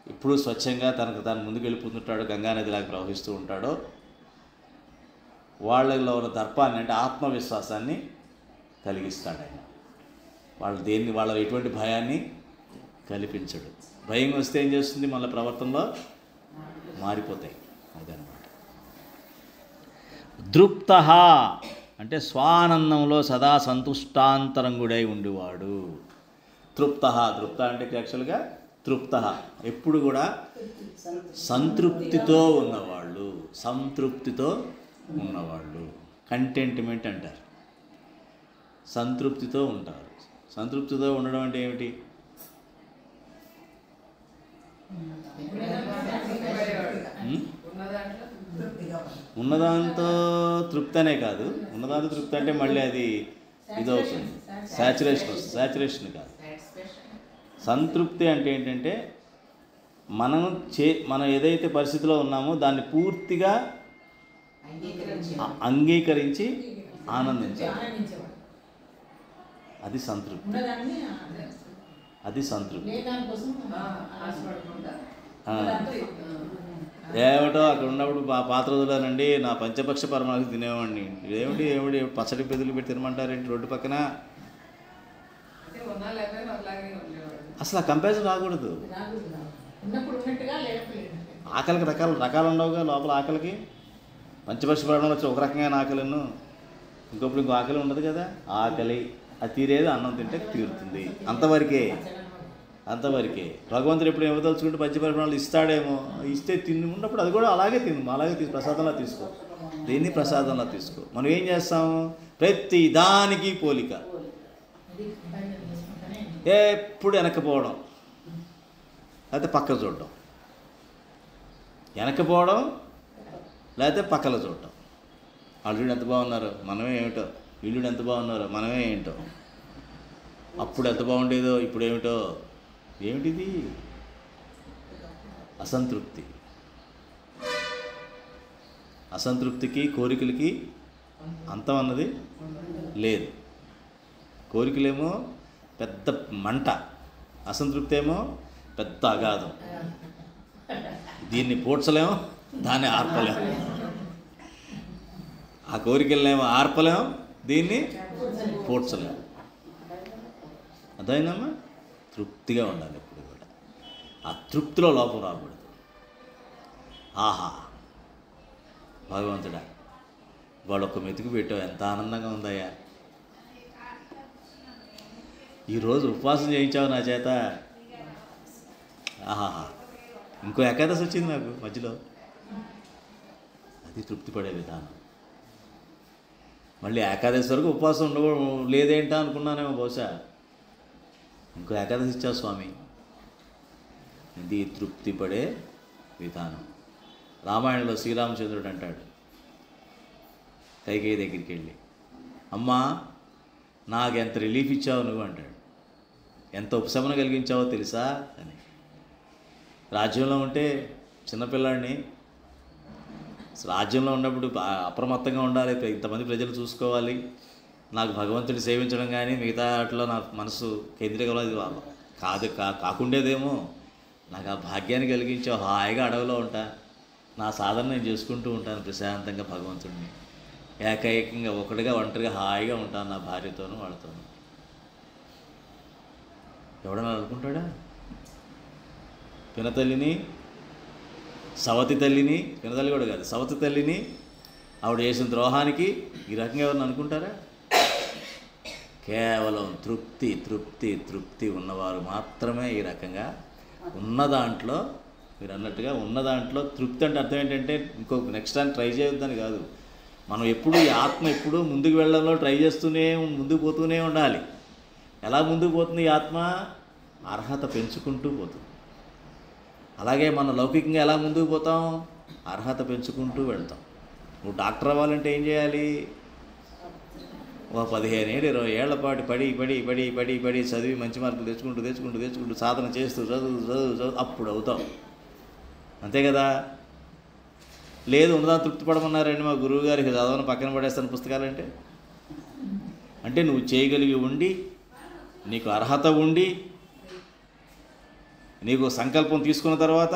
ఎప్పుడూ స్వచ్ఛంగా తనకు తాను ముందుకు వెళ్ళిపోతుంటాడు, గంగానదిలాగా ప్రవహిస్తూ ఉంటాడో, వాళ్ళలో ఉన్న దర్పాన్ని అంటే ఆత్మవిశ్వాసాన్ని కలిగిస్తాడు ఆయన. వాళ్ళ ఎటువంటి భయాన్ని కల్పించడు. భయం వస్తే ఏం చేస్తుంది? మళ్ళీ ప్రవర్తనలో మారిపోతాయి. అదనమాట. దృప్త అంటే స్వానందంలో సదా సంతుష్టాంతరంగుడై ఉండేవాడు. తృప్త అంటే యాక్చువల్గా తృప్త ఎప్పుడు కూడా సంతృప్తితో ఉన్నవాళ్ళు. సంతృప్తితో ఉన్నవాళ్ళు కంటెంట్మెంట్ అంటారు. సంతృప్తితో ఉంటారు. సంతృప్తితో ఉండడం అంటే ఏమిటి? ఉన్నదాంతో తృప్తి అనే కాదు. ఉన్నదాంతో తృప్తి అంటే మళ్ళీ అది ఇదవుతుంది, సాచురేషన్ కాదు. సంతృప్తి అంటే ఏంటంటే మనం ఏదైతే పరిస్థితిలో ఉన్నామో దాన్ని పూర్తిగా అంగీకరించి ఆనందించాలి. అది సంతృప్తి. అది సంతృప్తి. ఏమిటో అక్కడ ఉన్నప్పుడు పాత రోజుల్లోనండి నా పంచపక్ష పరమాణు తినేవాడిని. ఏమిటి పచ్చడి పెద్దలు పెట్టి తినమంటారేంటి రోడ్డు పక్కన? అసలు ఆ కంపారిజన్ రాకూడదు. ఆకలికి రకాలు ఉండవుగా లోపల. ఆకలికి పంచపక్ష పరమాణులు వచ్చి ఒక రకమైన ఆకలిను, ఇంకొప్పుడు ఇంకో ఆకలి ఉండదు కదా. ఆకలి అది తీరేది అన్నం తింటే తీరుతుంది. అంతవరకే. భగవంతుడు ఎప్పుడు ఏమదలుచుకుంటే పంచపరిమాణాలు ఇస్తాడేమో, ఇస్తే తిని ఉన్నప్పుడు అది కూడా అలాగే ప్రసాదంలా తీసుకో. దీన్ని ప్రసాదంలా తీసుకో. మనం ఏం చేస్తాము? ప్రతి దానికి పోలిక. ఎప్పుడు వెనక్కిపోవడం, లేకపోతే పక్కన చూడడం. వెనక్కిపోవడం లేకపోతే పక్కన చూడటం. వాళ్ళు ఎంత బాగున్నారు, మనమే ఏమిటో. వీళ్ళు ఎంత బాగున్నారో, మనమే ఏంటో. అప్పుడు ఎంత బాగుండేదో, ఇప్పుడు ఏమిటో. ఏమిటిది? అసంతృప్తి. అసంతృప్తికి కోరికలకి అంతం అన్నది లేదు. కోరికలేమో పెద్ద మంట, అసంతృప్తి ఏమో పెద్ద అగాధం. దీన్ని పూడ్చలేము, దాన్ని ఆర్పలేము. ఆ కోరికలనేమో ఆర్పలేము, దీన్ని పూడ్చలేము. అర్థమైందమ్మా? తృప్తిగా ఉండాలి ఎప్పుడు కూడా. ఆ తృప్తిలో లోపం రాకూడదు. ఆహా భగవంతుడా, వాడు ఒక మెతుకు పెట్టావు, ఎంత ఆనందంగా ఉందయ్యా. ఈరోజు ఉపవాసం చేయించావు నా చేత. ఆహాహా, ఇంకో ఏకాదశి వచ్చింది నాకు మధ్యలో. అది తృప్తి పడే విధానం. మళ్ళీ ఏకాదశి వరకు ఉపవాసం లేదేంటా అనుకున్నానేమో బహుశా. ఇంకో ఏకాదశి ఇచ్చావు స్వామి. ఇది తృప్తి పడే విధానం. రామాయణంలో శ్రీరామచంద్రుడు అంటాడు కైకేయి దగ్గరికి వెళ్ళి, అమ్మా నాకు ఎంత రిలీఫ్ ఇచ్చావు నువ్వు అంటాడు. ఎంత ఉపశమన కలిగించావో తెలుసా అని. రాజ్యంలో ఉంటే చిన్నపిల్లాడిని, రాజ్యంలో ఉన్నప్పుడు అప్రమత్తంగా ఉండాలి, ఇంతమంది ప్రజలు చూసుకోవాలి, నాకు భగవంతుడిని సేవించడం కానీ మిగతా వాటిలో నా మనసు కేంద్రీకరం కాకుండేదేమో. నాకు ఆ భాగ్యాన్ని కలిగించావు, హాయిగా అడవిలో ఉంటా, నా సాధన నేను చేసుకుంటూ ఉంటాను ప్రశాంతంగా భగవంతుడిని, ఏకైకంగా ఒకటిగా ఒంటరిగా హాయిగా ఉంటాను నా భార్యతోనూ వాళ్ళతోనూ. ఎవడన్నా అనుకుంటాడా? పినతల్లిని, సవతి తల్లిని, పినతల్లి కూడా కాదు సవతి తల్లిని ఆవిడ చేసిన ద్రోహానికి ఈ రకంగా ఎవరిని అనుకుంటారా? కేవలం తృప్తి తృప్తి తృప్తి ఉన్నవారు మాత్రమే ఈ రకంగా ఉన్న దాంట్లో, మీరు అన్నట్టుగా ఉన్న దాంట్లో తృప్తి అంటే అర్థం ఏంటంటే ఇంకో నెక్స్ట్ టైం ట్రై చేయొద్దని కాదు. మనం ఎప్పుడు ఈ ఆత్మ ఎప్పుడు ముందుకు వెళ్ళడంలో ట్రై చేస్తూనే ముందుకు పోతూనే ఉండాలి. ఎలా ముందుకు పోతుంది ఈ ఆత్మ? అర్హత పెంచుకుంటూ పోతుంది. అలాగే మన లౌకికంగా ఎలా ముందుకు పోతాం? అర్హత పెంచుకుంటూ వెళ్తాం. నువ్వు డాక్టర్ అవ్వాలంటే ఏం చేయాలి? ఒక 15 ఏళ్ళు 20 ఏళ్ల పాటు పడి పడి పడి పడి పడి చదివి మంచి మార్కులు తెచ్చుకుంటూ తెచ్చుకుంటూ తెచ్చుకుంటూ సాధన చేస్తూ చదువు చదువు చదువు అప్పుడు అవుతావు, అంతే కదా? లేదు ఉన్నదా తృప్తి పడమన్నారండి మా గురువు గారికి, చదవని పక్కన పడేస్తాను పుస్తకాలంటే. అంటే నువ్వు చేయగలిగి ఉండి, నీకు అర్హత ఉండి, నీకు సంకల్పం తీసుకున్న తర్వాత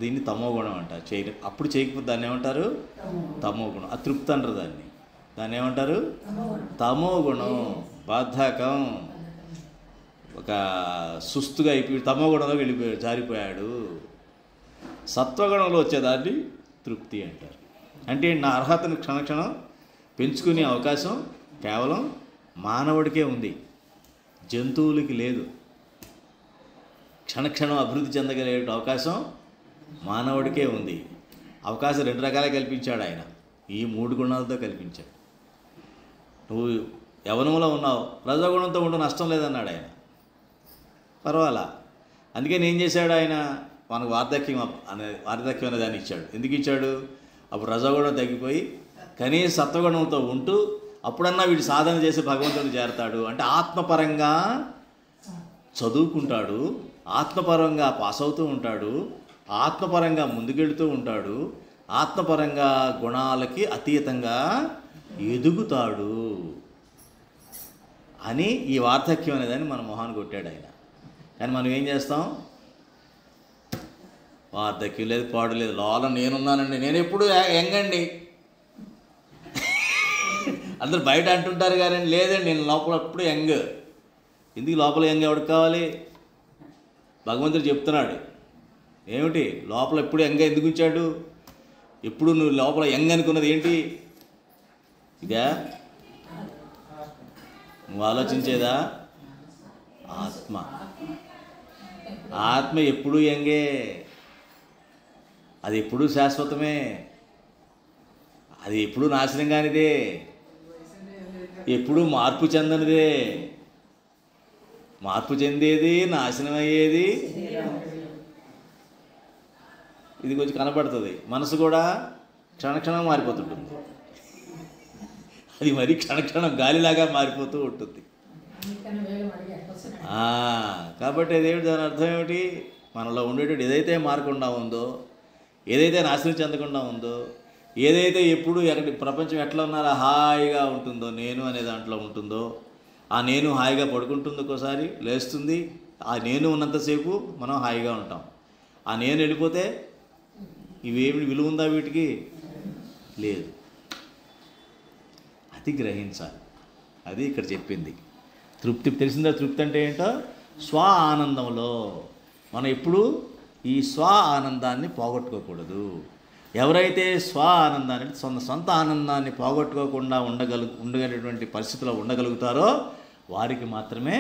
దీన్ని తమోగుణం అంటారు. అప్పుడు చేయకపోతే దాన్ని ఏమంటారు? తమోగుణం. అతృప్తి అంటారు దాన్ని. దాన్ని ఏమంటారు? తమోగుణం. బద్ధకం, ఒక సుస్తుగా అయిపోయి తమోగుణంలో వెళ్ళిపోయాడు, జారిపోయాడు. సత్వగుణంలో వచ్చేదాన్ని తృప్తి అంటారు. అంటే నా అర్హతను క్షణక్షణం పెంచుకునే అవకాశం కేవలం మానవుడికే ఉంది, జంతువులకి లేదు. క్షణక్షణం అభివృద్ధి చెందగలిగే అవకాశం మానవుడికే ఉంది. అవకాశం 2 రకాలుగా కల్పించాడు ఆయన, ఈ 3 గుణాలతో కల్పించాడు. నువ్వు యవనంలో ఉన్నావు, రజోగుణంతో ఉంటూ నష్టం లేదన్నాడు ఆయన, పర్వాలా. అందుకని ఏం చేశాడు ఆయన? మనకు వార్ధక్యం అనే దాన్ని ఇచ్చాడు. ఎందుకు ఇచ్చాడు? అప్పుడు రజోగుణం తగ్గిపోయి కనీస సత్వగుణంతో ఉంటూ అప్పుడన్నా వీడు సాధన చేసి భగవంతుడిని చేరతాడు. అంటే ఆత్మపరంగా చదువుకుంటాడు, ఆత్మపరంగా పాస్ అవుతూ ఉంటాడు, ఆత్మపరంగా ముందుకెళ్తూ ఉంటాడు, ఆత్మపరంగా గుణాలకి అతీతంగా ఎదుగుతాడు అని ఈ వార్ధక్యం అనేదాన్ని మన మొహాన్ని కొట్టాడు ఆయన. కానీ మనం ఏం చేస్తాం? వార్ధక్యం లేదు, పాడు లేదు, లోన నేనున్నానండి, నేను ఎప్పుడు యంగండి. అందరు బయట అంటుంటారు కానీ లేదండి నేను లోపల ఎప్పుడు యంగ్. ఎందుకు లోపల యంగ్ ఎవరికి కావాలి? భగవంతుడు చెప్తున్నాడు. ఏమిటి? లోపల ఎప్పుడు యంగ్ ఎందుకు ఉంచాడు? ఎప్పుడు నువ్వు లోపల యంగ్ అనుకున్నది ఏంటి? ఇదా నువ్వు ఆలోచించేదా? ఆత్మ. ఆత్మ ఎప్పుడూ యంగే, అది ఎప్పుడూ శాశ్వతమే, అది ఎప్పుడూ నాశనం కానిదే, ఎప్పుడూ మార్పు చెందనిదే. మార్పు చెందేది, నాశనం అయ్యేది ఇది కొంచెం కనపడుతుంది. మనసు కూడా క్షణక్షణం మారిపోతుంటుంది, అది మరీ క్షణక్షణం గాలిలాగా మారిపోతూ ఉంటుంది. కాబట్టి అదేమిటి? దాని అర్థం ఏమిటి? మనలో ఉండేటువంటి ఏదైతే మారకుండా ఉందో, ఏదైతే నాశనం చెందకుండా ఉందో, ఏదైతే ఎప్పుడు ప్రపంచం ఎట్లా ఉన్నారో హాయిగా ఉంటుందో, నేను అనే దాంట్లో ఉంటుందో, ఆ నేను హాయిగా పడుకుంటుంది, ఒక్కోసారి లేస్తుంది. ఆ నేను ఉన్నంతసేపు మనం హాయిగా ఉంటాం. ఆ నేను వెళ్ళిపోతే ఇవేమి విలువ ఉందా? వీటికి లేదు. అది గ్రహించాలి. అది ఇక్కడ చెప్పింది. తృప్తి తెలిసిందా? తృప్తి అంటే ఏంటో? స్వ ఆనందంలో మనం ఎప్పుడు ఈ స్వ ఆనందాన్ని పోగొట్టుకోకూడదు. ఎవరైతే స్వ ఆనందాన్ని, సొంత ఆనందాన్ని పోగొట్టుకోకుండా ఉండగలిగినటువంటి పరిస్థితిలో ఉండగలుగుతారో వారికి మాత్రమే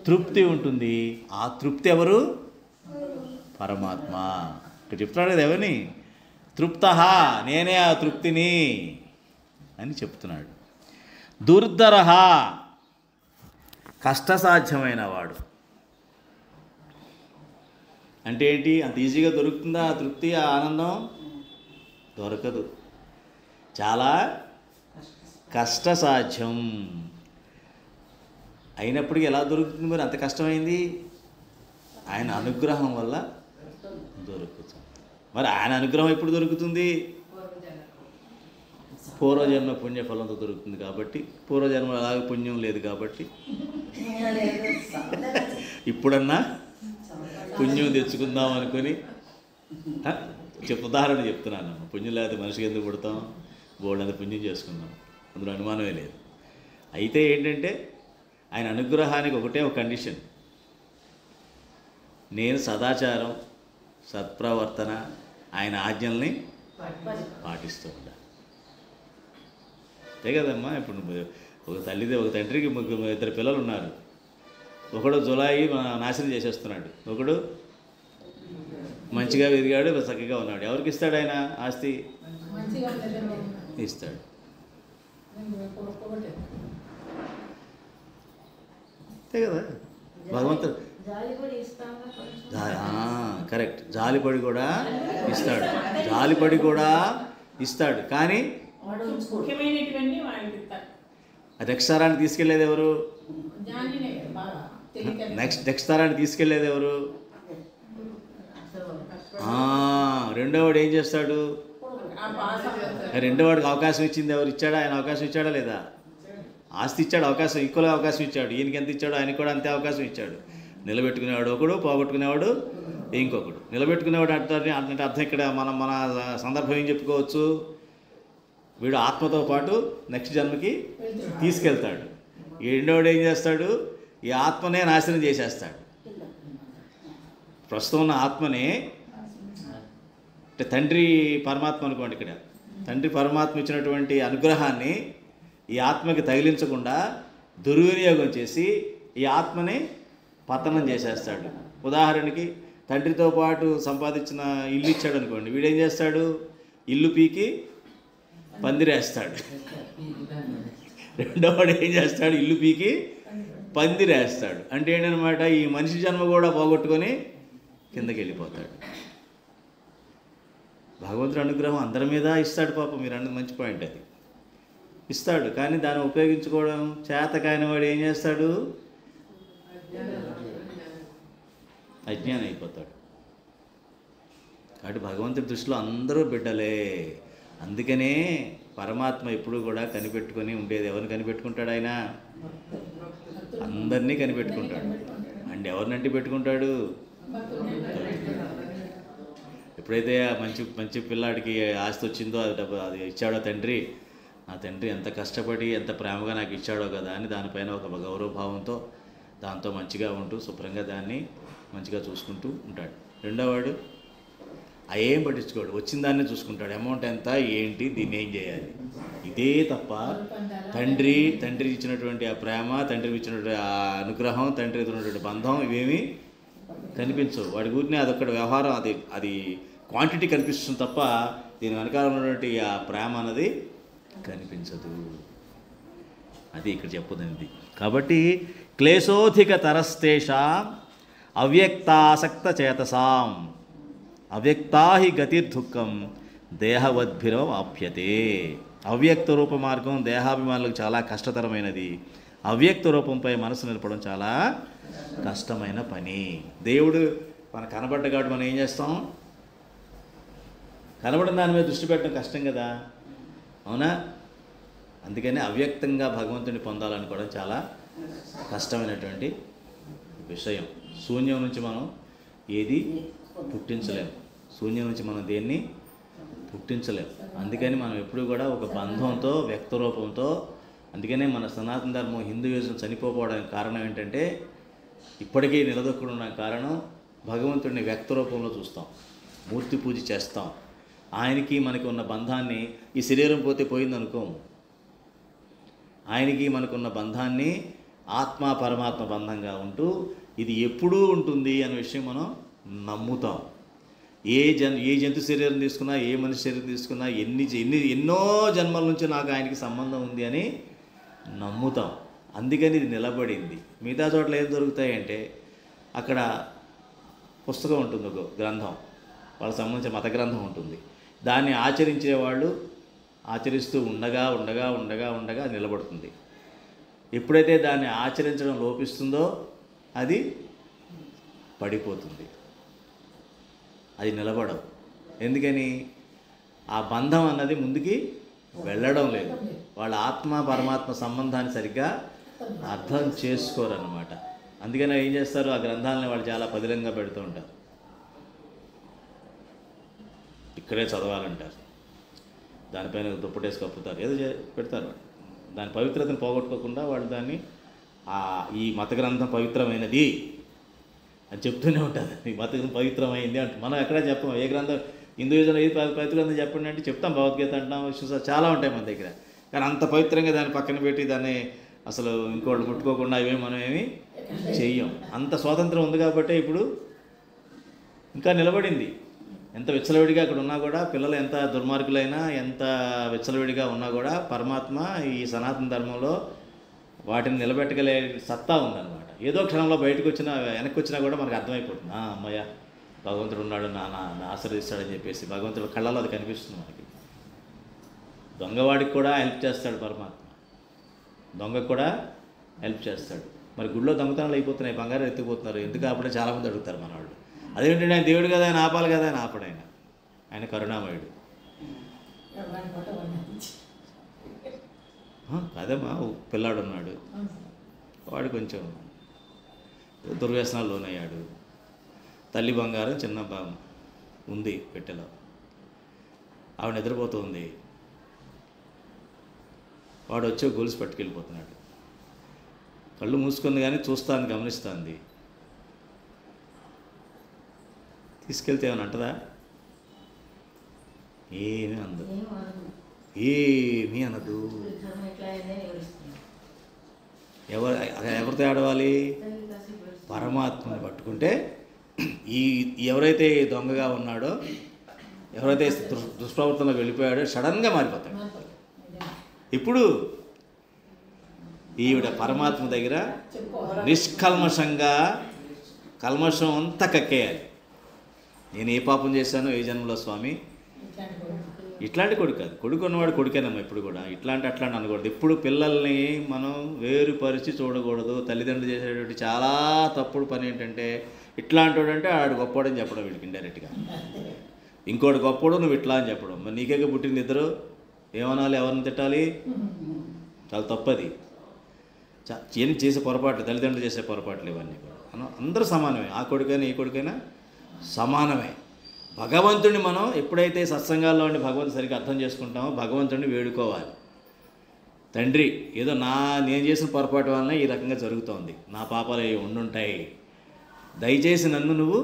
తృప్తి ఉంటుంది. ఆ తృప్తి ఎవరు? పరమాత్మ. ఇక్కడ చెప్తున్నాడు కదా, ఎవరిని? తృప్త, నేనే ఆ తృప్తిని అని చెప్తున్నాడు. దుర్ధర, కష్టసాధ్యమైన వాడు. అంటే ఏంటి? అంత ఈజీగా దొరుకుతుందా ఆ తృప్తి, ఆ ఆనందం? దొరకదు. చాలా కష్టసాధ్యం. అయినప్పటికీ ఎలా దొరుకుతుంది మరి? అంత కష్టమైంది ఆయన అనుగ్రహం వల్ల దొరుకుతుంది. మరి ఆయన అనుగ్రహం ఎప్పుడు దొరుకుతుంది? పూర్వజన్మ పుణ్యఫలంతో దొరుకుతుంది. కాబట్టి పూర్వజన్మ అలాగే పుణ్యం లేదు కాబట్టి ఇప్పుడన్నా పుణ్యం తెచ్చుకుందాం అనుకొని ఉదాహరణ చెప్తున్నాను. పుణ్యం లేకపోతే మనిషికి ఎందుకు పుడతాం? బోల్డంత పుణ్యం చేసుకుందాం, అందులో అనుమానమే లేదు. అయితే ఏంటంటే ఆయన అనుగ్రహానికి ఒకటే ఒక కండిషన్, నేను సదాచారం సత్ప్రవర్తన ఆయన ఆజ్ఞల్ని పాటిస్తూ ఉండాలి. అంతే కదమ్మా. ఇప్పుడు ఒక తండ్రికి ఇద్దరు పిల్లలు ఉన్నారు. ఒకడు జులాయి నాశనం చేసేస్తున్నాడు, ఒకడు మంచిగా ఎదిగాడు, చక్కగా ఉన్నాడు. ఎవరికి ఇస్తాడు ఆయన ఆస్తి? ఇస్తాడు. అంతే కదా భగవంతుడు. కరెక్ట్, జాలిపడి కూడా ఇస్తాడు, జాలిపడి కూడా ఇస్తాడు. కానీ నెక్స్ట్ తరాన్ని తీసుకెళ్లేది ఎవరు? నెక్స్ట్ తరాన్ని తీసుకెళ్లేది ఎవరు? రెండోవాడు ఏం చేస్తాడు? రెండోవాడికి అవకాశం ఇచ్చింది ఎవరు? ఇచ్చాడా ఆయన? అవకాశం ఇచ్చాడా లేదా? ఆస్తి ఇచ్చాడు, అవకాశం ఈక్వల్గా అవకాశం ఇచ్చాడు. ఈయనకి ఎంత ఇచ్చాడు? ఆయనకి కూడా అంతే అవకాశం ఇచ్చాడు. నిలబెట్టుకునేవాడు ఒకడు, పోగొట్టుకునేవాడు ఇంకొకడు. నిలబెట్టుకునేవాడు అంటే అర్థం ఇక్కడ మన సందర్భం ఏం చెప్పుకోవచ్చు? వీడు ఆత్మతో పాటు నెక్స్ట్ జన్మకి తీసుకెళ్తాడు. రెండోవాడు ఏం చేస్తాడు? ఈ ఆత్మనే నాశనం చేసేస్తాడు. ప్రస్తుతం ఉన్న ఆత్మనే, అంటే తండ్రి పరమాత్మ అనుకోండి, ఇక్కడ తండ్రి పరమాత్మ ఇచ్చినటువంటి అనుగ్రహాన్ని ఈ ఆత్మకి తగిలించకుండా దుర్వినియోగం చేసి ఈ ఆత్మని పతనం చేసేస్తాడు. ఉదాహరణకి తండ్రితో పాటు సంపాదించిన ఇల్లు ఇచ్చాడు అనుకోండి, వీడేం చేస్తాడు? ఇల్లు పీకి పందిరేస్తాడు. రెండోవాడు ఏం చేస్తాడు? ఇల్లు పీకి పందిరేస్తాడు. అంటే ఏంటనమాట? ఈ మనిషి జన్మ కూడా పోగొట్టుకొని కిందకి వెళ్ళిపోతాడు. భగవంతుడి అనుగ్రహం అందరి మీద ఇస్తాడు. పాపం మీరు అన్నది మంచి పాయింట్, అది ఇస్తాడు. కానీ దాన్ని ఉపయోగించుకోవడం చేత కాని వాడు ఏం చేస్తాడు? అజ్ఞానం అయిపోతాడు. కాబట్టి భగవంతుడి దృష్టిలో అందరూ బిడ్డలే. అందుకనే పరమాత్మ ఎప్పుడు కూడా కనిపెట్టుకొని ఉండేది. ఎవరిని కనిపెట్టుకుంటాడు ఆయన? అందరినీ కనిపెట్టుకుంటాడు. అంటే ఎవరినంటి పెట్టుకుంటాడు? ఎప్పుడైతే మంచి పిల్లాడికి ఆస్తి వచ్చిందో, అది ఇచ్చాడో తండ్రి, నా తండ్రి ఎంత కష్టపడి ఎంత ప్రేమగా నాకు ఇచ్చాడో కదా అని దానిపైన ఒక గౌరవభావంతో దాంతో మంచిగా ఉంటూ శుభ్రంగా దాన్ని మంచిగా చూసుకుంటూ ఉంటాడు. రెండోవాడు ఏం పట్టించుకోడు, వచ్చిన దాన్ని చూసుకుంటాడు. అమౌంట్ ఎంత, ఏంటి, దీన్ని ఏం చేయాలి, ఇదే తప్ప తండ్రి ఇచ్చినటువంటి ఆ ప్రేమ, తండ్రికి ఇచ్చినటువంటి ఆ అనుగ్రహం, తండ్రి ఇచ్చినటువంటి బంధం ఇవేమీ కనిపించవు. వాడి గురించి అదొక్కటి వ్యవహారం, అది క్వాంటిటీ కనిపిస్తుంది తప్ప దీని వెనకాల ఉన్నటువంటి ఆ ప్రేమ అన్నది కనిపించదు. అది ఇక్కడ చెప్పుదండి. కాబట్టి క్లేశోధిక తరస్తేషా అవ్యక్తాసక్త చేతసాం అవ్యక్తాహి గతిర్దుఃఖం దేహవద్భిరవ ఆప్యతే. అవ్యక్త రూప మార్గం దేహాభిమానులకు చాలా కష్టతరమైనది. అవ్యక్త రూపంపై మనసు నిలపడం చాలా కష్టమైన పని. దేవుడు మనకు కనబడ్డ కాబట్టి మనం ఏం చేస్తాం? కనబడిన దాని మీద దృష్టి పెట్టడం కష్టం కదా, అవునా? అందుకని అవ్యక్తంగా భగవంతుని పొందాలనుకోవడం చాలా కష్టమైనటువంటి విషయం. శూన్యం నుంచి మనం ఏది పుట్టించలేము, శూన్యం నుంచి మనం దేన్ని పుట్టించలేము. అందుకని మనం ఎప్పుడూ కూడా ఒక బంధంతో, వ్యక్త రూపంతో, అందుకనే మన సనాతన ధర్మం హిందూయిజం చనిపోవడానికి కారణం ఏంటంటే, ఇప్పటికీ నిలదొక్కున్న కారణం భగవంతుడిని వ్యక్త రూపంలో చూస్తాం, మూర్తి పూజ చేస్తాం. ఆయనకి మనకి ఉన్న బంధాన్ని, ఈ శరీరం పోతే పోయిందనుకోము, ఆయనకి మనకున్న బంధాన్ని ఆత్మ పరమాత్మ బంధంగా ఉంటూ ఇది ఎప్పుడూ ఉంటుంది అనే విషయం మనం నమ్ముతాం. ఏ జంతు శరీరం తీసుకున్నా, ఏ మనిషి శరీరం తీసుకున్నా, ఎన్నో జన్మల నుంచి నాకు ఆయనకి సంబంధం ఉంది అని నమ్ముతాం. అందుకని ఇది నిలబడింది. మిగతా చోట్ల ఏం దొరుకుతాయంటే, అక్కడ పుస్తకం ఉంటుంది, ఒక గ్రంథం, వాళ్ళకి సంబంధించిన మత గ్రంథం ఉంటుంది. దాన్ని ఆచరించేవాళ్ళు ఆచరిస్తూ ఉండగా ఉండగా ఉండగా ఉండగా నిలబడుతుంది. ఎప్పుడైతే దాన్ని ఆచరించడం లోపిస్తుందో అది పడిపోతుంది, అది నిలబడవు. ఎందుకని? ఆ బంధం అన్నది ముందుకి వెళ్ళడం లేదు. వాళ్ళ ఆత్మ పరమాత్మ సంబంధాన్ని సరిగ్గా అర్థం చేసుకోరన్నమాట. అందుకని ఏం చేస్తారు, ఆ గ్రంథాలని వాళ్ళు చాలా పదిలంగా పెడుతూ ఉంటారు. ఇక్కడే చదవాలంటారు, దానిపైన దుప్పటేసి కప్పుతారు, ఏదో పెడతారు. దాని పవిత్రతను పోగొట్టుకోకుండా వాళ్ళు దాన్ని ఈ మత గ్రంథం పవిత్రమైనది అని చెప్తూనే ఉంటారు. ఈ మత గ్రంథం పవిత్రమైంది అంటే మనం ఎక్కడా చెప్పం. ఏ గ్రంథం హిందూయిజంలో ఏది పవిత్ర గ్రంథం చెప్పండి అంటే చెప్తాం, భగవద్గీత అంటాం, విష్ణు చాలా ఉంటాయి మన దగ్గర. కానీ అంత పవిత్రంగా దాన్ని పక్కన పెట్టి దాన్ని అసలు ఇంకోళ్ళు ముట్టుకోకుండా ఇవేమి మనం ఏమి చెయ్యం. అంత స్వాతంత్రం ఉంది కాబట్టి ఇప్పుడు ఇంకా నిలబడింది. ఎంత విచ్చలవిడిగా అక్కడ ఉన్నా కూడా, పిల్లలు ఎంత దుర్మార్గులైనా, ఎంత విచ్చలవిడిగా ఉన్నా కూడా పరమాత్మ ఈ సనాతన ధర్మంలో వాటిని నిలబెట్టగలే సత్తా ఉందన్నమాట. ఏదో క్షణంలో బయటకు వచ్చినా వెనక్కి వచ్చినా కూడా మనకు అర్థమైపోతుంది, అమ్మయ్య భగవంతుడు ఉన్నాడు, నా ఆశీర్వదిస్తాడని చెప్పేసి భగవంతుడు కళ్ళలో అది కనిపిస్తుంది మనకి. దొంగవాడికి కూడా హెల్ప్ చేస్తాడు పరమాత్మ, దొంగకు కూడా హెల్ప్ చేస్తాడు. మరి గుళ్ళో దొంగతనాలు అయిపోతున్నాయి, బంగారం ఎత్తిపోతున్నారు, ఎందుకు అప్పుడే చాలామంది అడుగుతారు మన వాళ్ళు. అదేంటంటే ఆయన దేవుడు కదా, ఆయన ఆపాలి కదా, ఆయన ఆపడు. ఆయన కరుణామయుడు. అదేమ్మా పిల్లాడు ఉన్నాడు, వాడు కొంచెం దుర్వ్యసనాలు లోనయ్యాడు. తల్లి బంగారం చిన్న ఉంది పెట్టెలో, ఆవిడ నిద్రపోతుంది. వాడు వచ్చి గొలుసు పట్టుకెళ్ళిపోతున్నాడు. కళ్ళు మూసుకుంది కానీ చూస్తాను, గమనిస్తుంది. తీసుకెళ్తే ఏమైనా అంటదా? ఏమీ అనదు, ఏమీ అనదు. ఎవరితో ఆడవాలి? పరమాత్మని పట్టుకుంటే. ఎవరైతే దొంగగా ఉన్నాడో, ఎవరైతే దుష్ప్రవర్తనలో వెళ్ళిపోయాడో సడన్గా మారిపోతాడు. ఇప్పుడు ఈవిడ పరమాత్మ దగ్గర నిష్కల్మషంగా కల్మషం అంతా కక్కేయాలి. నేను ఏ పాపం చేశానో ఏ జన్మలో స్వామి, ఇట్లాంటి కొడుకు కాదు. కొడుకు ఉన్నవాడు కొడుకేనమ్మా ఎప్పుడు కూడా. ఇట్లాంటి అట్లాంటి అనకూడదు. ఎప్పుడు పిల్లల్ని మనం వేరుపరిచి చూడకూడదు. తల్లిదండ్రులు చేసేటువంటి చాలా తప్పుడు పని ఏంటంటే, ఇట్లాంటి వాడు అంటే ఆడు గొప్పవాడని చెప్పడం వీడికి ఇండైరెక్ట్గా. ఇంకోటి గొప్పవాడు, నువ్వు ఇట్లా అని చెప్పడం. మరి నీకే పుట్టింది ఇద్దరు, ఏమనాలి, ఎవరిని తిట్టాలి? చాలా తప్పది. ఏం చేసే పొరపాట్లు, తల్లిదండ్రులు చేసే పొరపాట్లు ఇవన్నీ కూడా. అందరూ సమానమే, ఆ కొడుకైనా ఈ కొడుకైనా సమానమే. భగవంతుడిని మనం ఎప్పుడైతే సత్సంగాల్లో ఉండి భగవంతుని సరిగ్గా అర్థం చేసుకుంటామో భగవంతుడిని వేడుకోవాలి. తండ్రి, ఏదో నేను చేసిన పొరపాటు వలన ఈ రకంగా జరుగుతోంది, నా పాపాలు ఉండుంటాయి, దయచేసి నన్ను నువ్వు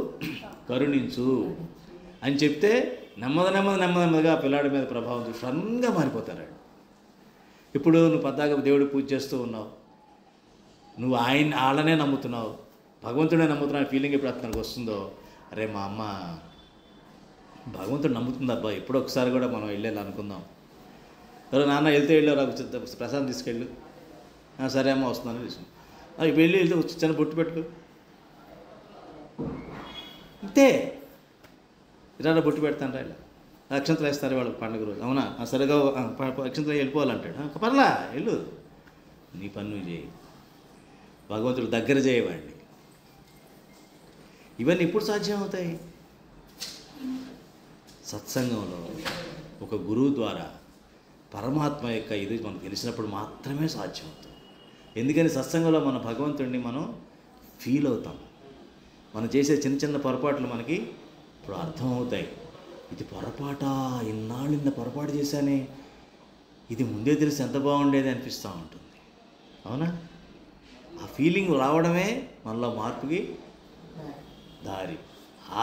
కరుణించు అని చెప్తే నెమ్మదిగా పిల్లాడి మీద ప్రభావం చూసి సడన్గా మారిపోతాడు. ఇప్పుడు నువ్వు పద్దాక దేవుడు పూజ చేస్తూ ఉన్నావు, నువ్వు వాళ్ళనే నమ్ముతున్నావు, భగవంతుడే నమ్ముతున్నావు ఫీలింగ్ ఎప్పుడు అతనికి వస్తుందో, అరే మా అమ్మ భగవంతుడు నమ్ముతుంది అబ్బా, ఎప్పుడో ఒకసారి కూడా మనం వెళ్ళాలి అనుకుందాం. ఎవరో నాన్న వెళ్తే వెళ్ళారు, ప్రసాదం తీసుకెళ్ళు. సరే అమ్మ వస్తున్నాను తీసుకుని వెళ్తే చిన్న బొట్టు పెట్టుకో, అంతే. ఇలా బొట్టు పెడతాను రా, ఇలా అక్షంతలు వేస్తారు వాళ్ళకి పండుగ రోజు. అవునా, సరిగా అక్షంతలు వెళ్ళిపోవాలంటాడు. పర్లా వెళ్ళు, నీ పని నువ్వు చేయి, భగవంతుడు దగ్గర చేయవాడిని. ఇవన్నీ ఎప్పుడు సాధ్యం అవుతాయి? సత్సంగంలో ఒక గురువు ద్వారా పరమాత్మ యొక్క ఇది మనకు తెలిసినప్పుడు మాత్రమే సాధ్యం అవుతుంది. ఎందుకని సత్సంగంలో మన భగవంతుడిని మనం ఫీల్ అవుతాం. మనం చేసే చిన్న చిన్న పొరపాట్లు మనకి ఇప్పుడు అర్థమవుతాయి. ఇది పొరపాట, ఇన్నాళ్ళు ఇంత పొరపాటు చేశానే, ఇది ముందే తెలిసి ఎంత బాగుండేది అనిపిస్తూ ఉంటుంది. అవునా? ఆ ఫీలింగ్ రావడమే మనలో మార్పుకి దారి.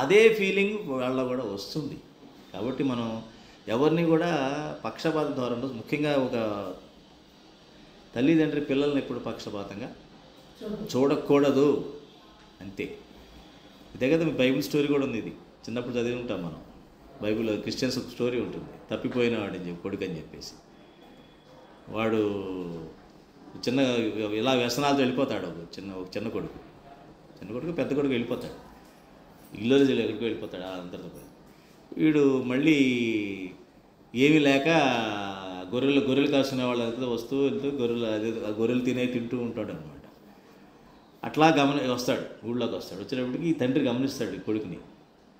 అదే ఫీలింగ్ వాళ్ళ కూడా వస్తుంది. కాబట్టి మనం ఎవరిని కూడా పక్షపాత ధోరణిలో, ముఖ్యంగా ఒక తల్లిదండ్రి పిల్లల్ని ఎప్పుడు పక్షపాతంగా చూడకూడదు, అంతే. ఇదే కదా మీ బైబిల్ స్టోరీ కూడా ఉంది. ఇది చిన్నప్పుడు చదివి ఉంటాం మనం. బైబిల్లో క్రిస్టియన్స్ ఒక స్టోరీ ఉంటుంది, తప్పిపోయినవాడని చెప్పి కొడుకు అని చెప్పేసి. వాడు చిన్న ఇలా వ్యసనాలతో వెళ్ళిపోతాడు. ఒక చిన్న కొడుకు పెద్ద కొడుకు వెళ్ళిపోతాడు, ఇల్లు ఎక్కడికి వెళ్ళిపోతాడు అంతటితో. వీడు మళ్ళీ ఏమీ లేక గొర్రెలు కాసుకునే వాళ్ళు వస్తూ వెళ్తూ గొర్రెలు తింటూ ఉంటాడు అనమాట. అట్లా వస్తాడు, ఊళ్ళోకి వస్తాడు. వచ్చేటప్పటికి ఈ తండ్రి గమనిస్తాడు ఈ కొడుకుని.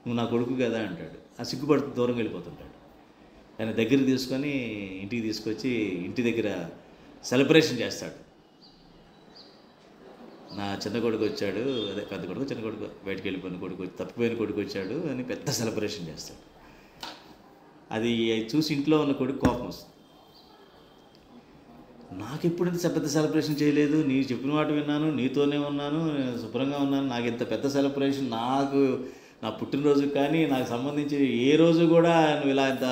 నువ్వు నా కొడుకు కదా అంటాడు. ఆ సిగ్గుపడుతూ దూరం వెళ్ళిపోతుంటాడు. ఆయన దగ్గరికి తీసుకొని ఇంటికి తీసుకొచ్చి ఇంటి దగ్గర సెలబ్రేషన్ చేస్తాడు. నా చిన్న కొడుకు వచ్చాడు, అదే పెద్ద కొడుకు చిన్న కొడుకు బయటికి వెళ్ళిపోయిన కొడుకు తప్పిపోయిన కొడుకు వచ్చాడు అని పెద్ద సెలబ్రేషన్ చేస్తాడు. అది చూసి ఇంట్లో ఉన్న కొడుకు కోపం వస్తుంది. నాకు ఎప్పుడు ఇంత పెద్ద సెలబ్రేషన్ చేయలేదు, నీ చెప్పిన మాట విన్నాను, నీతోనే ఉన్నాను, శుభ్రంగా ఉన్నాను, నాకు ఇంత పెద్ద సెలబ్రేషన్ నాకు నా పుట్టినరోజు కానీ నాకు సంబంధించి ఏ రోజు కూడా నువ్వు ఇలా ఇంత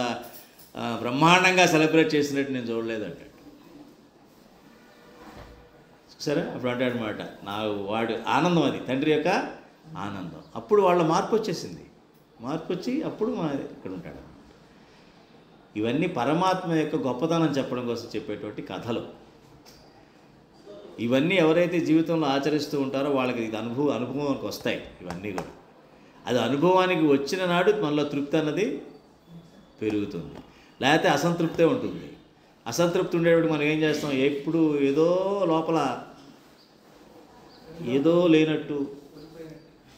బ్రహ్మాండంగా సెలబ్రేట్ చేసినట్టు నేను చూడలేదు అంటాడు. సరే అప్పుడు అంటాడనమాట, వాడు ఆనందం, అది తండ్రి యొక్క ఆనందం. అప్పుడు వాళ్ళ మార్పు వచ్చేసింది. మార్పు వచ్చి అప్పుడు ఇక్కడ ఉంటాడు. ఇవన్నీ పరమాత్మ యొక్క గొప్పతనం చెప్పడం కోసం చెప్పేటువంటి కథలు. ఇవన్నీ ఎవరైతే జీవితంలో ఆచరిస్తూ ఉంటారో వాళ్ళకి ఇది అనుభవానికి వస్తాయి ఇవన్నీ కూడా. అది అనుభవానికి వచ్చిన నాడు మనలో తృప్తి అన్నది పెరుగుతుంది, లేకపోతే అసంతృప్తే ఉంటుంది. అసంతృప్తి ఉండేటప్పుడు మనం ఏం చేస్తాం, ఎప్పుడు ఏదో లోపల ఏదో లేనట్టు,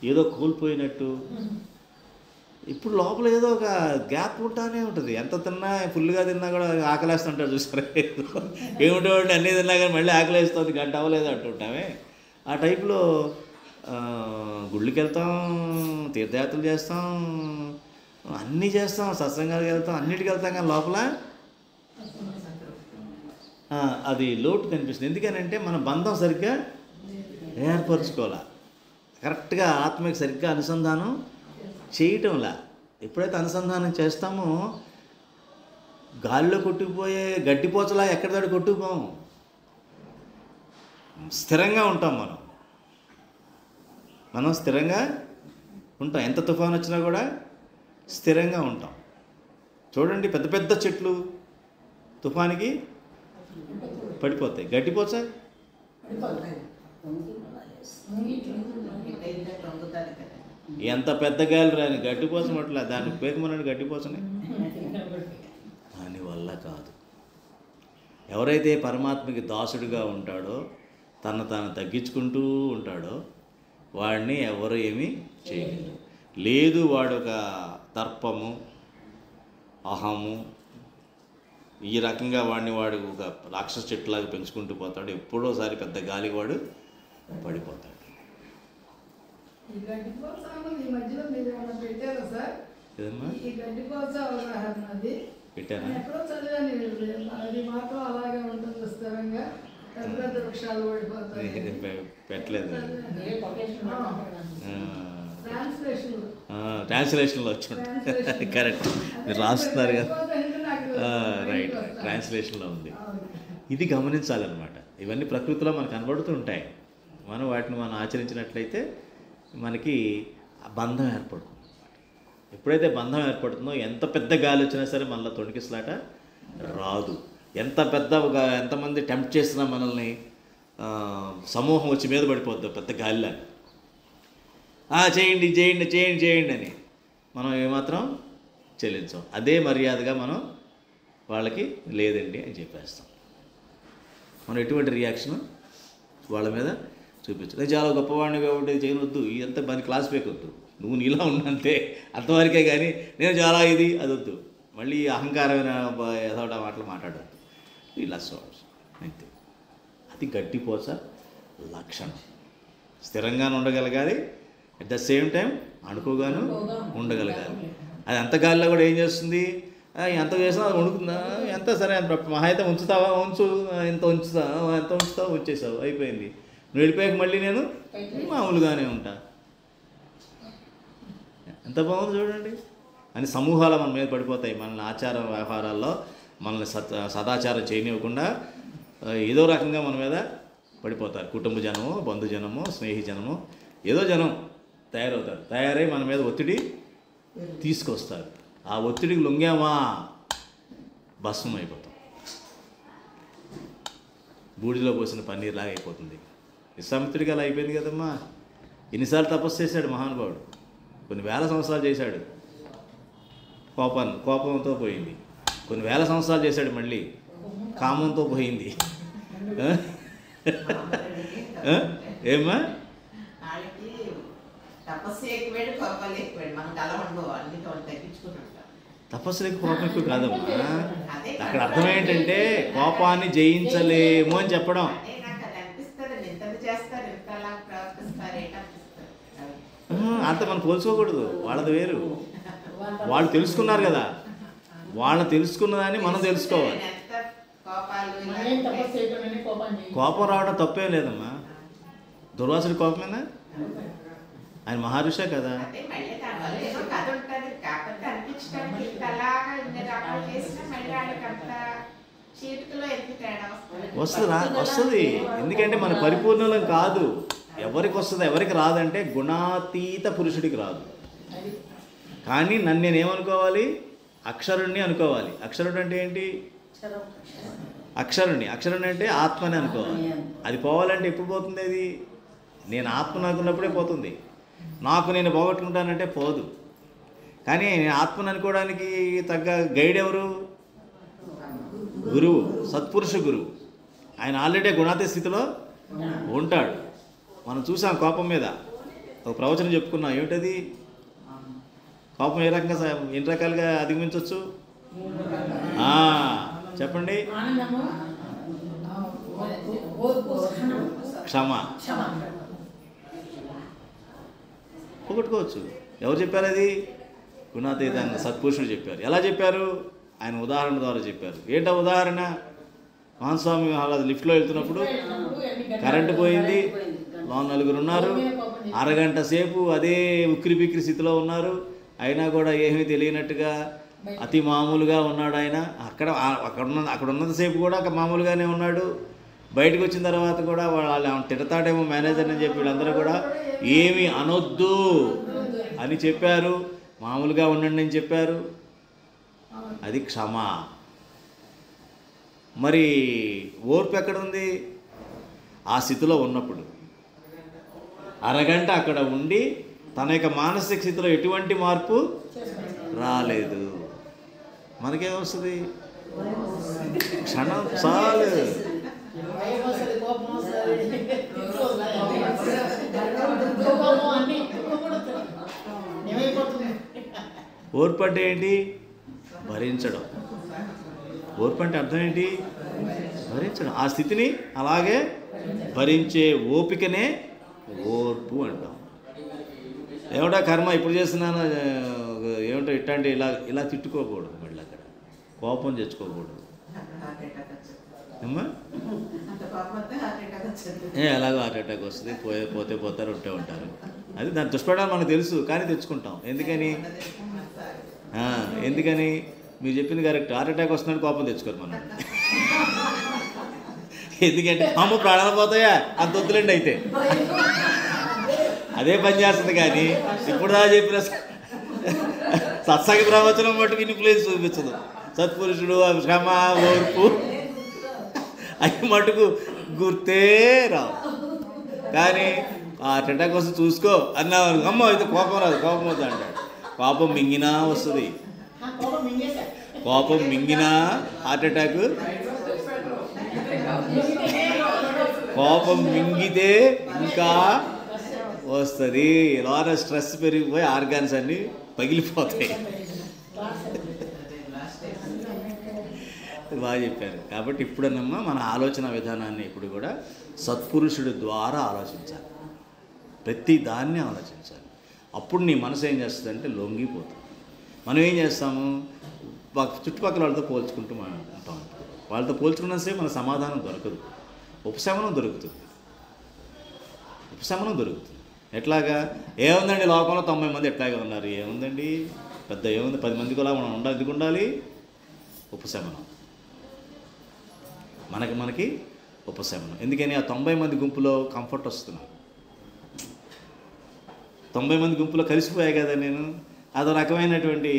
ఏదో కోల్పోయినట్టు, ఇప్పుడు లోపల ఏదో ఒక గ్యాప్ ఉంటానే ఉంటుంది. ఎంత తిన్నా ఫుల్గా తిన్నా కూడా ఆకలేస్తుంటాడు చూసారా. ఏమిటోండి అన్నీ తిన్నా కానీ మళ్ళీ ఆకలేస్తుంది, గంట అవ్వలేదు అంటుంటామే. ఆ టైప్లో గుళ్ళకి వెళ్తాం, తీర్థయాత్రలు చేస్తాం, అన్నీ చేస్తాం, సత్సంగాలకు వెళ్తాం, అన్నిటికి వెళ్తాం, కానీ లోపల అది లోటు కనిపిస్తుంది. ఎందుకనంటే మన బంధం సరిగ్గా ఏర్పరచుకోవాలి, కరెక్ట్గా ఆత్మకి సరిగ్గా అనుసంధానం చేయటంలా. ఎప్పుడైతే అనుసంధానం చేస్తామో గాలిలో కొట్టుకుపోయే గడ్డిపోచలా ఎక్కడిదాడు కొట్టుకుపోము, స్థిరంగా ఉంటాం. మనం స్థిరంగా ఉంటాం. ఎంత తుఫాను వచ్చినా కూడా స్థిరంగా ఉంటాం. చూడండి, పెద్ద పెద్ద చెట్లు తుఫానికి పడిపోతాయి, గడ్డిపోచ ఎంత పెద్ద గాలి రాని గడ్డిపోసం అట్లా దాన్ని పేకమన్నాడు గడ్డిపోసని. దానివల్ల కాదు. ఎవరైతే పరమాత్మకి దాసుడిగా ఉంటాడో, తను తాను తగ్గించుకుంటూ ఉంటాడో వాడిని ఎవరు ఏమీ చేయలేరు. లేదు వాడు ఒక దర్పము, అహము, ఈ రకంగా వాడు ఒక రాక్షస చెట్టులాగా పెంచుకుంటూ పోతాడు. ఎప్పుడోసారి పెద్ద గాలి వాడు పడిపోతాడు. ఈ గడ్డి కోసం ఈ మధ్యలో మీరు ఏమైనా పెట్టారా సార్? ఏదమ్మా ఈ గడ్డి కోసం అవగాహన అది పెట్టారా? ఎప్పుడో చదివాను. అది మాత్రం అలాగే ఉంటుంది స్థిరంగా, పెద్ద పెద్ద వృక్షాలు పడిపోతాయి. పెట్టలేదు. ట్రాన్స్లేషన్ ట్రాన్స్లేషన్లో వచ్చి కరెక్ట్, మీరు రాస్తున్నారు కదా, రైట్, ట్రాన్స్లేషన్లో ఉంది. ఇది గమనించాలన్నమాట. ఇవన్నీ ప్రకృతిలో మనకు కనబడుతూ ఉంటాయి. మనం వాటిని ఆచరించినట్లయితే మనకి బంధం ఏర్పడుతుంది. ఎప్పుడైతే బంధం ఏర్పడుతుందో ఎంత పెద్ద గాలి వచ్చినా సరే మనలో తొణికిసలాట రాదు. ఎంతమంది టెంప్ట్ చేసినా మనల్ని సమూహం వచ్చి మీద పడిపోద్ది పెద్ద గాలిలా. చేయండి చేయండి చేయండి చేయండి అని మనం ఏమాత్రం చెల్లించాం. అదే మర్యాదగా మనం వాళ్ళకి లేదండి అని చెప్పేస్తాం. మనం ఎటువంటి రియాక్షన్ వాళ్ళ మీద చూపించు. చాలా గొప్పవాడిని కాబట్టి చేయనొద్దు, ఇదంతా మన క్లాస్ పేకొద్దు, నువ్వు నీలా ఉన్నంతే అంతవరకే, కానీ నేను చాలా ఇది అది వద్దు. మళ్ళీ అహంకారమైన ఏదోట మాటలు మాట్లాడద్దు. ఇలా అంతే. అది గడ్డిపోస లక్షణం. స్థిరంగానే ఉండగలగాలి, అట్ ద సేమ్ టైం అనుకోగాను ఉండగలగాలి. అది అంత గాలిలో కూడా ఏం చేస్తుంది, ఎంత చేసినా అది వణుకుతుందా, ఎంత సరే మహా అయితే ఉంచుతావా, ఎంత ఉంచుతావు, ఉంచేసావు, అయిపోయింది. నువ్వు వెళ్ళిపోయాక మళ్ళీ నేను మామూలుగానే ఉంటా. ఎంత బాగుంది చూడండి అని సమూహాలు మన మీద పడిపోతాయి. మనల్ని ఆచార వ్యవహారాల్లో మనల్ని సదాచారం చేయనివ్వకుండా ఏదో రకంగా మన మీద పడిపోతారు. కుటుంబ జనము, బంధుజనము, స్నేహిజనము, ఏదో జనం తయారవుతారు. తయారై మన మీద ఒత్తిడి తీసుకొస్తారు. ఆ ఒత్తిడికి లొంగామా భస్మం అయిపోతాం. బూడిదలో పోసిన పన్నీర్లాగా అయిపోతుంది. విశ్వామిత్రుడికి అలా అయిపోయింది కదమ్మా. ఎన్నిసార్లు తపస్సు చేశాడు మహానుభావుడు, కొన్ని వేల సంవత్సరాలు చేశాడు. కోపంతో పోయింది. కొన్ని వేల సంవత్సరాలు చేశాడు, మళ్ళీ కామంతో పోయింది. ఏమ్మా? వాళ్ళకి తపస్సు ఎక్కువేడు కోపాలు ఎక్కువేడు మనకు అలా ఉండవు అన్నిటి వాళ్ళు తగ్గించుకుంటుంటాం. తపస్సులకు కోపం ఎక్కువ కాదమ్మా. అక్కడ అర్థం ఏంటంటే కోపాన్ని జయించలేము అని చెప్పడం. అదే నాకు అది అనిపిస్తుంది, ఇంతది చేస్తారు ఇంత అలా ప్రవర్తిస్తారు ఏంటనిపిస్తుంది. అంత మనం పోల్చుకోకూడదు, వాళ్ళది వేరు. వాళ్ళు తెలుసుకున్నారు కదా, వాళ్ళు తెలుసుకున్నదాన్ని మనం తెలుసుకోవాలి. ఎంత కోపాలు ఇలా మనం తపస్సు చేయటం కోపం చేయాలి. కోపం రావడం తప్పేం లేదమ్మా. దుర్వాసుడి కోపమేనా? ఆయన మహర్షే కదా. అదే మళ్ళీ దానివల్ల ఏదో కథ ఉంటుంది, కాకపోతే అనిపించడానికి ఇంత అలాగా ఇన్ని రకాలు చేసినా మళ్ళీ వాళ్ళకి అంత చీటికలో ఎంత తేడా వస్తుంది. వస్తుంది. ఎందుకంటే మన పరిపూర్ణలం కాదు. ఎవరికి వస్తుంది ఎవరికి రాదంటే గుణాతీత పురుషుడికి రాదు. కానీ నన్ను నేనేమనుకోవాలి? అక్షరుణ్ణి అనుకోవాలి. అక్షరుడు అంటే ఏంటి? అక్షరుణ్ణి అంటే ఆత్మని అనుకోవాలి. అది పోవాలంటే ఎప్పుడు పోతుంది? అది నేను ఆత్మను అనుకున్నప్పుడే పోతుంది. నాకు నేను పోగొట్టుకుంటానంటే పోదు. కానీ నేను ఆత్మను అనుకోవడానికి తగ్గ గైడ్ ఎవరు? గురువు, సత్పురుష గురువు. ఆయన ఆల్రెడీ గుణాతీత స్థితిలో ఉంటాడు. మనం చూసాం కోపం మీద ఒక ప్రవచనం చెప్పుకున్నాం. ఏమిటది? కోపం ఎన్ని రకాలుగా అధిగమించవచ్చు? చెప్పండి. ఆనందము, ఓర్పు, సహనం, క్షమ క్షమ. పోగొట్టుకోవచ్చు. ఎవరు చెప్పారు అది? గుణాతీతంగా సత్పురుషుడు చెప్పారు. ఎలా చెప్పారు? ఆయన ఉదాహరణ ద్వారా చెప్పారు. ఏంటో ఉదాహరణ? మహాస్వామి మహారాజు లిఫ్ట్లో వెళ్తున్నప్పుడు కరెంటు పోయింది. నలుగురు ఉన్నారు. అరగంట సేపు అదే ఉక్కిరి బిక్కిరి స్థితిలో ఉన్నారు. అయినా కూడా ఏమీ తెలియనట్టుగా అతి మామూలుగా ఉన్నాడు ఆయన. అక్కడ ఉన్నంతసేపు కూడా మామూలుగానే ఉన్నాడు. బయటకు వచ్చిన తర్వాత కూడా వాళ్ళు తిడతాడేమో మేనేజర్ అని చెప్పి వీళ్ళందరూ కూడా ఏమీ అనొద్దు అని చెప్పారు. మామూలుగా ఉండండి అని చెప్పారు. అది క్షమ. మరి ఓర్పు ఎక్కడుంది? ఆ స్థితిలో ఉన్నప్పుడు అరగంట అక్కడ ఉండి తన యొక్క మానసిక స్థితిలో ఎటువంటి మార్పు రాలేదు. మనకేమొస్తుంది? క్షణం చాలు. భయం వస్తుంది, కోపం వస్తుంది, కోపము అన్ని ఏమైపోతుంది? ఓర్పు అంటే ఏంటి? భరించడం. ఓర్పు అంటే అర్థం ఏంటి? భరించడం. ఆ స్థితిని అలాగే భరించే ఓపికనే ఓర్పు అంటాం. ఏమిటా కర్మ ఇప్పుడు చేస్తున్నాను ఏమిటో ఇట్లాంటి ఇలా తిట్టుకోకూడదు. మళ్ళీ అక్కడ కోపం తెచ్చుకోకూడదు. అమ్మా ఎలాగో హార్ట్ అటాక్ వస్తుంది, పోతారు ఉంటారు. అది దాని దుష్పరిణామాలు మనకు తెలుసు, కానీ తెచ్చుకుంటాం. ఎందుకని మీరు చెప్పింది కరెక్ట్. హార్ట్ అటాక్ వస్తున్నాడు, కోపం తెచ్చుకోరు మనం. ఎందుకంటే అమ్మ ప్రాణాలు పోతాయా అంత వద్దులేండి. అయితే అదే పని చేస్తుంది. కానీ ఇప్పుడు దా చెప్పిన సత్సంగ ప్రవచనం మటుకు ఇన్ఫ్లుయెన్స్ చూపించదు. సత్పురుషుడు, క్షమ, ఓర్పు అవి మటుకు గుర్తే రావు. కానీ హార్ట్ అటాక్ వస్తే చూసుకో అన్నావు, అమ్మ అయితే కోపం రాదు, కోపం అవుతుంది అంటాడు. కోపం మింగినా వస్తుంది. కోపం మింగినా హార్ట్ అటాక్. కోపం మింగితే ఇంకా వస్తుంది. లోన స్ట్రెస్ పెరిగిపోయి ఆర్గాన్స్ అన్నీ పగిలిపోతాయి. బాగా చెప్పారు. కాబట్టి ఇప్పుడన్నమ్మా మన ఆలోచన విధానాన్ని ఇప్పుడు కూడా సత్పురుషుడి ద్వారా ఆలోచించాలి. ప్రతి దాన్ని ఆలోచించాలి. అప్పుడు నీ మనసు ఏం చేస్తుందంటే లొంగిపోతుంది. మనం ఏం చేస్తాము? చుట్టుపక్కల వాళ్ళతో పోల్చుకుంటూ మనం ఉంటాం. వాళ్ళతో పోల్చుకున్నసేపు మన సమాధానం దొరకదు, ఉపశమనం దొరుకుతుంది. ఎట్లాగా? ఏముందండి లోకంలో 90 మంది ఎట్లాగే ఉన్నారు, ఏముందండి పెద్ద ఏముంది, 10 మందికి అలా మనం ఎందుకు ఉండాలి? ఉపశమనం. మనకి ఉపశమనం. ఎందుకని ఆ 90 మంది గుంపులో కంఫర్ట్ వస్తున్నాను. 90 మంది గుంపులో కలిసిపోయా కదా నేను. అదో రకమైనటువంటి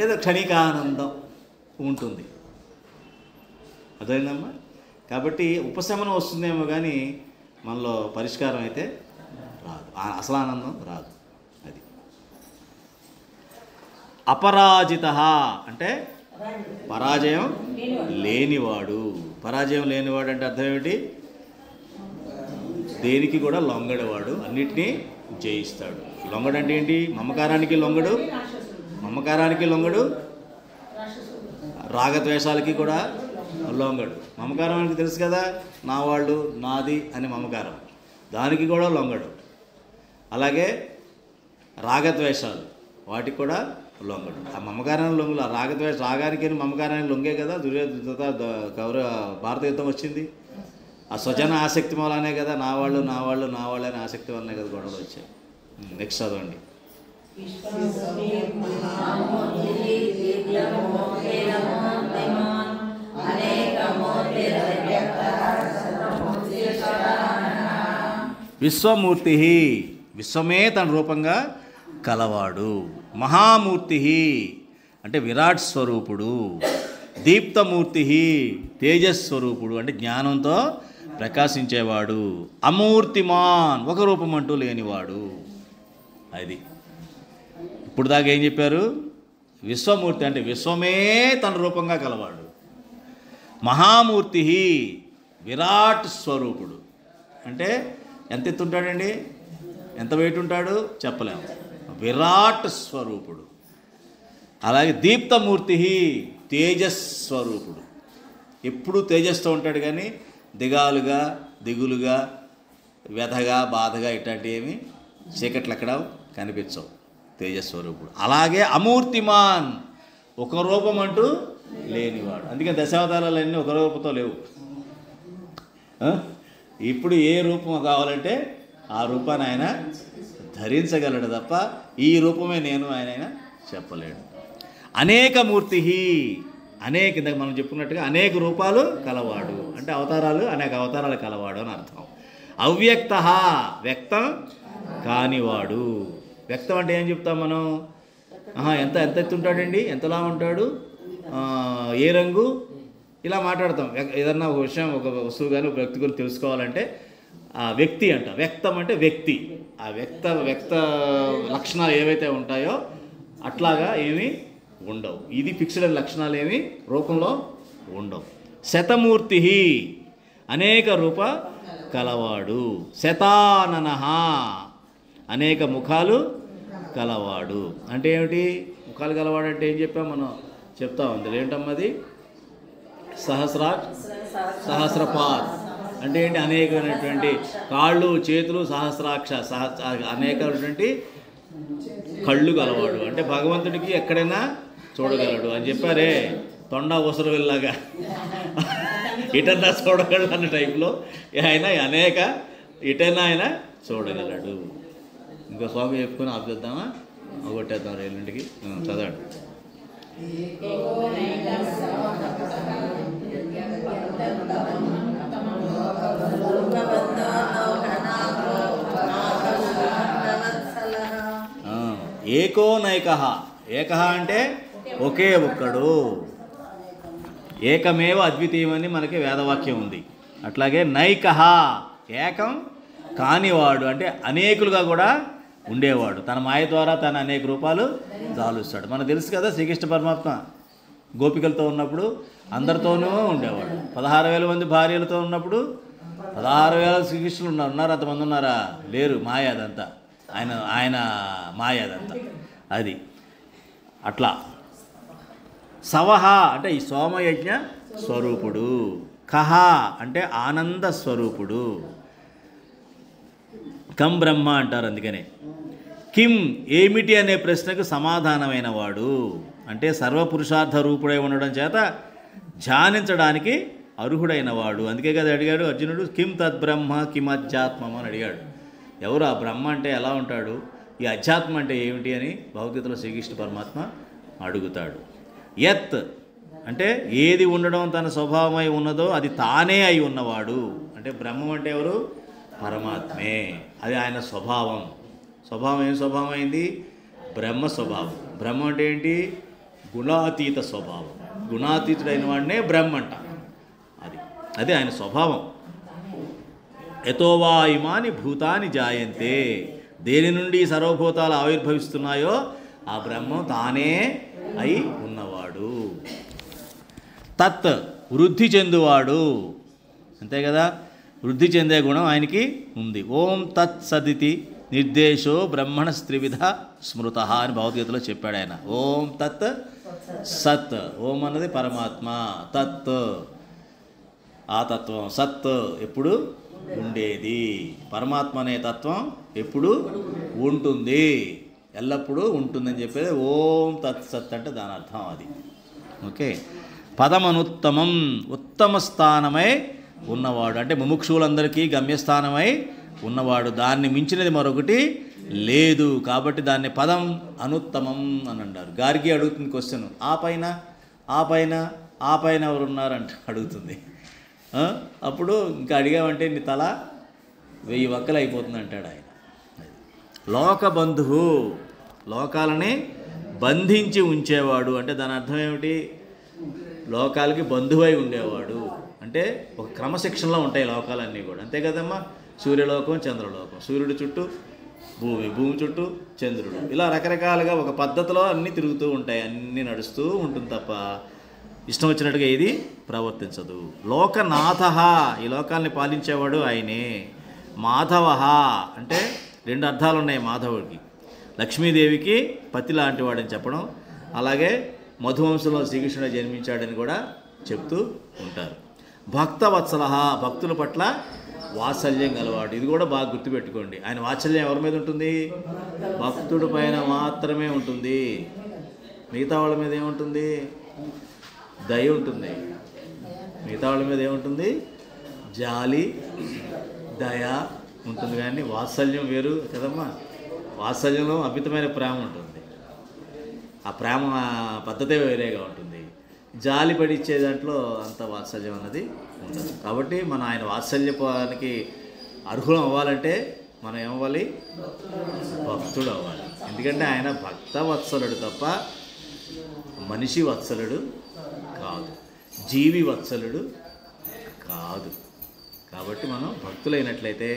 ఏదో క్షణికానందం ఉంటుంది. అర్థమైందమ్మా? కాబట్టి ఉపశమనం వస్తుందేమో కానీ మనలో పరిష్కారం అయితే రాదు, అసలు ఆనందం రాదు. అది అపరాజిత అంటే పరాజయం లేనివాడు. పరాజయం లేనివాడు అంటే అర్థం ఏమిటి? దేనికి కూడా లొంగడవాడు, అన్నిటినీ జయిస్తాడు. లొంగడు అంటే ఏంటి? మమకారానికి లొంగడు, మమకారానికి లొంగడు, రాగద్వేషాలకి కూడా లొంగడు. మమకారం అంటే తెలుసు కదా, నా వాళ్ళు, నాది అని మమకారం, దానికి కూడా లొంగడు. అలాగే రాగద్వేషాలు, వాటికి కూడా లొంగడు. ఆ మమకారానికి లొంగలు, ఆ రాగానికి మమకారానికి లొంగే కదా భారత యుద్ధం వచ్చింది. ఆ స్వజన ఆసక్తి వల్లనే కదా, నా వాళ్ళు అనే ఆసక్తి వల్లనే కదా గొడవలు వచ్చాయి. నెక్స్ట్ చదవండి. విశ్వమూర్తి, విశ్వమే తన రూపంగా కలవాడు. మహామూర్తి అంటే విరాట్ స్వరూపుడు. దీప్తమూర్తి తేజస్వరూపుడు అంటే జ్ఞానంతో ప్రకాశించేవాడు. అమూర్తిమాన్ ఒక రూపం అంటూ లేనివాడు. అది ఇప్పుడు దాకా ఏం చెప్పారు? విశ్వమూర్తి అంటే విశ్వమే తన రూపంగా కలవాడు. మహామూర్తి విరాట్ స్వరూపుడు అంటే ఎంత ఎత్తు ఉంటాడండి, ఎంత వెయిట్ ఉంటాడు చెప్పలేము, విరాట్ స్వరూపుడు. అలాగే దీప్తమూర్తి తేజస్వరూపుడు, ఎప్పుడూ తేజస్తో ఉంటాడు కానీ దిగాలుగా దిగులుగా వ్యధగా బాధగా ఇట్లాంటివి ఏమి చీకట్లు అక్కడ కనిపించవు, తేజస్వరూపుడు. అలాగే అమూర్తిమాన్ ఒక రూపం అంటూ లేనివాడు. అందుకే దశావతారాలన్నీ ఒక రూపంతో లేవు. ఇప్పుడు ఏ రూపం కావాలంటే ఆ రూపాన్ని ఆయన ధరించగలడు తప్ప ఈ రూపమే నేను ఆయన చెప్పలేడు. అనేక మూర్తి, ఇందాక మనం చెప్పుకున్నట్టుగా అనేక రూపాలు కలవాడు అంటే అవతారాలు, అనేక అవతారాలు కలవాడు అని అర్థం. అవ్యక్త వ్యక్తం కానివాడు. వ్యక్తం అంటే ఏం చెప్తాం మనం? ఎంత ఎత్తుంటాడండి, ఎంతలా ఉంటాడు, ఏ రంగు, ఇలా మాట్లాడతాం. ఏదన్నా ఒక విషయం, ఒక వస్తువు కానీ ఒక వ్యక్తి గురించి తెలుసుకోవాలంటే ఆ వ్యక్తి అంట. వ్యక్తం అంటే వ్యక్తి. ఆ వ్యక్త లక్షణాలు ఏవైతే ఉంటాయో అట్లాగా ఏమీ ఉండవు. ఇది ఫిక్స్డ్ లక్షణాలు ఏమీ రూపంలో ఉండవు. శతమూర్తి అనేక రూప కలవాడు. శతానన అనేక ముఖాలు కలవాడు. అంటే ఏమిటి? ముఖాలు కలవాడు అంటే ఏం చెప్పాం మనం? చెప్తాం అందులో ఏంటమ్మది? సహస్రపాద్ అంటే ఏంటి? అనేకమైనటువంటి కాళ్ళు చేతులు, సహస్రాక్ష అనేకమైనటువంటి కళ్ళు కలవాడు అంటే భగవంతుడికి ఎక్కడైనా చూడగలడు అని చెప్పారే. తొండ ఉసరు వెళ్ళలాగా ఇటన్నా చూడగలడు అన్న టైప్లో ఆయన అనేక ఇటైనా ఆయన చూడగలడు. ఇంకో స్వామి చెప్పుకొని ఆపుద్దామా? కొట్టేద్దాం రేళ్ళింటికి. చదవండి. ఏకోనైక. ఏక అంటే ఒకే ఒక్కడు. ఏకమేవ అద్వితీయమని మనకి వేదవాక్యం ఉంది. అట్లాగే నైక ఏకం కానివాడు అంటే అనేకులుగా కూడా ఉండేవాడు. తన మాయ ద్వారా తన అనేక రూపాలు దాలుస్తాడు. మనకు తెలుసు కదా, శ్రీకృష్ణ పరమాత్మ గోపికలతో ఉన్నప్పుడు అందరితోనూ ఉండేవాడు. 16,000 మంది భార్యలతో ఉన్నప్పుడు 16,000 శ్రీకృష్ణులు ఉన్నారు. అంతమంది ఉన్నారా? లేరు. మాయ అదంతా, ఆయన మాయ అదంతా. అది అట్లా. సవహ అంటే ఈ సోమయజ్ఞ స్వరూపుడు. కహ అంటే ఆనంద స్వరూపుడు. కం బ్రహ్మ అంటారు. అందుకనే కిం ఏమిటి అనే ప్రశ్నకు సమాధానమైన వాడు అంటే సర్వపురుషార్థ రూపుడై ఉండడం చేత ధ్యానించడానికి అర్హుడైన వాడు. అందుకే కదా అడిగాడు అర్జునుడు, కిం తద్బ్రహ్మ కిం అధ్యాత్మం అని అడిగాడు. ఎవరు ఆ బ్రహ్మ అంటే ఎలా ఉంటాడు, ఈ అధ్యాత్మం అంటే ఏమిటి అని భగవద్గీతలో శ్రీకృష్ణ పరమాత్మ అడుగుతాడు. యత్ అంటే ఏది ఉండడం తన స్వభావమై ఉన్నదో అది తానే అయి ఉన్నవాడు. అంటే బ్రహ్మం అంటే ఎవరు? పరమాత్మే. అది ఆయన స్వభావం. స్వభావం ఏం స్వభావం అయింది? బ్రహ్మ స్వభావం. బ్రహ్మ అంటే ఏంటి? గుణాతీత స్వభావం. గుణాతీతుడైన వాడినే బ్రహ్మ అంట. అది ఆయన స్వభావం. యతోవా ఇమాని భూతాని జాయంతే, దేని నుండి సర్వభూతాలు ఆవిర్భవిస్తున్నాయో ఆ బ్రహ్మం తానే అయి ఉన్నవాడు. తత్ వృద్ధి చెందువాడు, అంతే కదా, వృద్ధి చెందే గుణం ఆయనకి ఉంది. ఓం తత్ సదితి నిర్దేశో బ్రహ్మణ త్రివిధ స్మృత అని భగవద్గీతలో చెప్పాడు ఆయన. ఓం తత్ సత్, ఓం అన్నది పరమాత్మ, తత్ ఆ తత్వం, సత్ ఎప్పుడు ఉండేది, పరమాత్మ అనే తత్వం ఎప్పుడు ఉంటుంది, ఎల్లప్పుడూ ఉంటుందని చెప్పేది ఓం తత్ సత్ అంటే దాని అర్థం అది. ఓకే, పదమనుత్తమం ఉత్తమ స్థానమై ఉన్నవాడు అంటే ముముక్షువులందరికీ గమ్యస్థానమై ఉన్నవాడు, దాన్ని మించినది మరొకటి లేదు, కాబట్టి దాన్ని పదం అనుత్తమం అని అంటారు. గార్గి అడుగుతుంది క్వశ్చన్, ఆ పైన ఆ పైన ఆ పైన ఎవరున్నారంట అడుగుతుంది. అప్పుడు ఇంకా అడిగామంటే నీ తల 1000 వక్కలు అయిపోతుంది అంటాడు ఆయన. లోకబంధువు, లోకాలని బంధించి ఉంచేవాడు అంటే దాని అర్థం ఏమిటి, లోకాలకి బంధువై ఉండేవాడు అంటే ఒక క్రమశిక్షణలో ఉంటాయి లోకాలన్నీ కూడా, అంతే కదమ్మా. సూర్యలోకం, చంద్రలోకం, సూర్యుడి చుట్టూ భూమి, భూమి చుట్టూ చంద్రుడు, ఇలా రకరకాలుగా ఒక పద్ధతిలో అన్నీ తిరుగుతూ ఉంటాయి, అన్నీ నడుస్తూ ఉంటుంది తప్ప ఇష్టం వచ్చినట్టుగా ఏది ప్రవర్తించదు. లోకనాథ, ఈ లోకాల్ని పాలించేవాడు ఆయనే. మాధవ అంటే 2 అర్థాలు ఉన్నాయి మాధవుడికి, లక్ష్మీదేవికి పతి లాంటి వాడని చెప్పడం, అలాగే మధువంశంలో శ్రీకృష్ణుడు జన్మించాడని కూడా చెప్తూ ఉంటారు. భక్తవత్సల, భక్తుల పట్ల వాత్సల్యం గలవాడు, ఇది కూడా బాగా గుర్తుపెట్టుకోండి. ఆయన వాత్సల్యం ఎవరి మీద ఉంటుంది, భక్తుడి పైన మాత్రమే ఉంటుంది, మిగతా వాళ్ళ మీద ఏముంటుంది, దయ ఉంటుంది. మిగతా వాళ్ళ మీద ఏముంటుంది, జాలి దయ ఉంటుంది, కానీ వాత్సల్యం వేరు కదమ్మా. వాత్సల్యంలో అమితమైన ప్రేమ ఉంటుంది, ఆ ప్రేమ పద్ధతే వేరేగా ఉంటుంది. జాలి పడిచ్చే దాంట్లో అంత వాత్సల్యం అన్నది ఉండదు. కాబట్టి మనం ఆయన వాత్సల్యానికి అర్హులం అవ్వాలంటే మనం ఏమవ్వాలి, భక్తుడు అవ్వాలి. ఎందుకంటే ఆయన భక్త వత్సలుడు తప్ప మనిషి వత్సలుడు కాదు, జీవి వత్సలుడు కాదు. కాబట్టి మనం భక్తులైనట్లయితే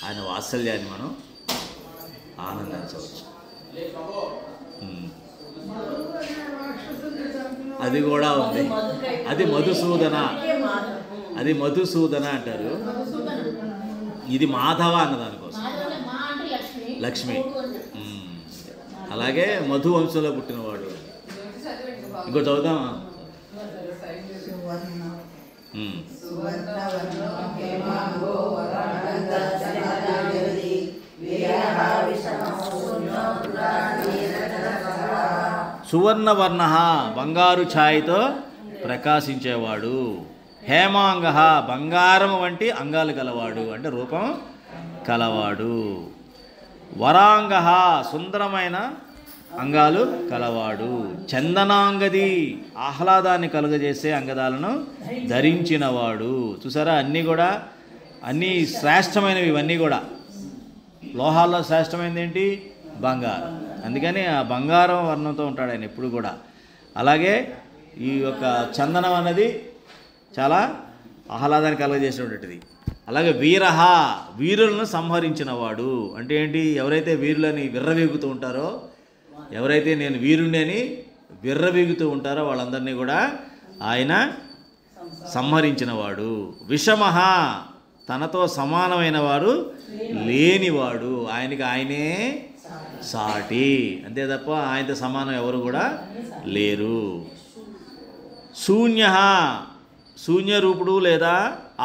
ఆయన వాత్సల్యాన్ని మనం ఆనందించవచ్చు. అది కూడా ఉంది, అది మధుసూదన, అది మధుసూదన అంటారు, ఇది మాధవ అన్నదానికోసం, లక్ష్మి. అలాగే మధు వంశంలో పుట్టినవాడు. ఇంకో చదువుదామా, సువర్ణవర్ణ, బంగారు ఛాయతో ప్రకాశించేవాడు. హేమాంగ, బంగారం వంటి అంగాలు కలవాడు అంటే రూపం కలవాడు. వరాంగ, సుందరమైన అంగాలు కలవాడు. చందనాంగది, ఆహ్లాదాన్ని కలుగజేసే అంగదాలను ధరించినవాడు. చూసారా, అన్నీ కూడా అన్నీ శ్రేష్టమైనవి, ఇవన్నీ కూడా లోహాల్లో శ్రేష్టమైనది ఏంటి, బంగారం. అందుకని ఆ బంగారం వర్ణంతో ఉంటాడు ఆయన ఎప్పుడు కూడా. అలాగే ఈ యొక్క చందనం అన్నది చాలా ఆహ్లాదాన్ని కలుగజేసినటువంటిది. అలాగే వీరహ, వీరులను సంహరించినవాడు అంటే ఏంటి, ఎవరైతే వీరులని విర్రవీగుతూ ఉంటారో, ఎవరైతే నేను వీరుణ్ణి అని విర్రవీగుతూ ఉంటారో వాళ్ళందరినీ కూడా ఆయన సంహరించినవాడు. విషమహ, తనతో సమానమైన వారు లేనివాడు, ఆయనకి ఆయనే సాటి, అంతే తప్ప ఆయనతో సమానం ఎవరు కూడా లేరు. శూన్య, శూన్యరూపుడు లేదా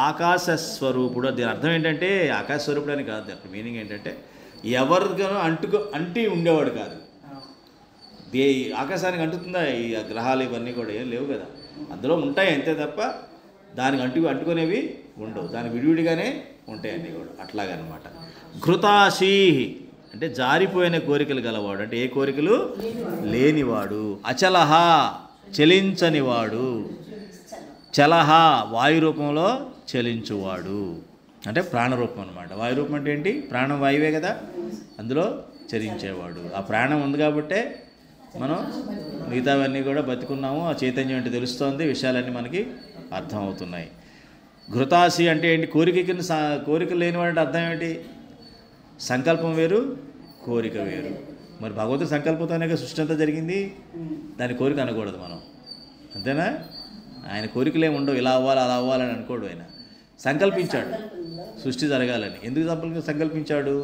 ఆకాశస్వరూపుడు. దీని అర్థం ఏంటంటే ఆకాశస్వరూపుడు అని కాదు, అక్కడ మీనింగ్ ఏంటంటే ఎవరికైనా అంటి ఉండేవాడు కాదు. ఆకాశానికి అంటుతుందా ఈ గ్రహాలు ఇవన్నీ కూడా ఏం లేవు కదా, అందులో ఉంటాయి అంతే తప్ప దానికి అంటుకునేవి ఉండవు, దానికి విడివిడిగానే ఉంటాయి అన్నీ కూడా, అట్లాగనమాట. ఘృతాశీ అంటే జారిపోయిన కోరికలు గలవాడు అంటే ఏ కోరికలు లేనివాడు. అచలహ, చలించనివాడు. చలహ, వాయు రూపంలో చలించువాడు అంటే ప్రాణరూపం అనమాట. వాయు రూపం అంటే ఏంటి, ప్రాణం వాయువే కదా, అందులో చరించేవాడు. ఆ ప్రాణం ఉంది కాబట్టే మనం మిగతావన్నీ కూడా బతికున్నాము, ఆ చైతన్యం అంటే తెలుస్తోంది, విషయాలన్నీ మనకి అర్థమవుతున్నాయి. ఘృతాశి అంటే ఏంటి, కోరికలు లేనివాడంటే అర్థం ఏంటి, సంకల్పం వేరు కోరిక వేరు. మరి భగవంతుడి సంకల్పంతోనే సృష్టి అంతా జరిగింది, దాని కోరిక అనకూడదు మనం, అంతేనా. ఆయన కోరికలేమి ఉండవు, ఇలా అవ్వాలి అలా అవ్వాలని అనుకోడు. ఆయన సంకల్పించాడు సృష్టి జరగాలని. ఎందుకు సంకల్పించాడు?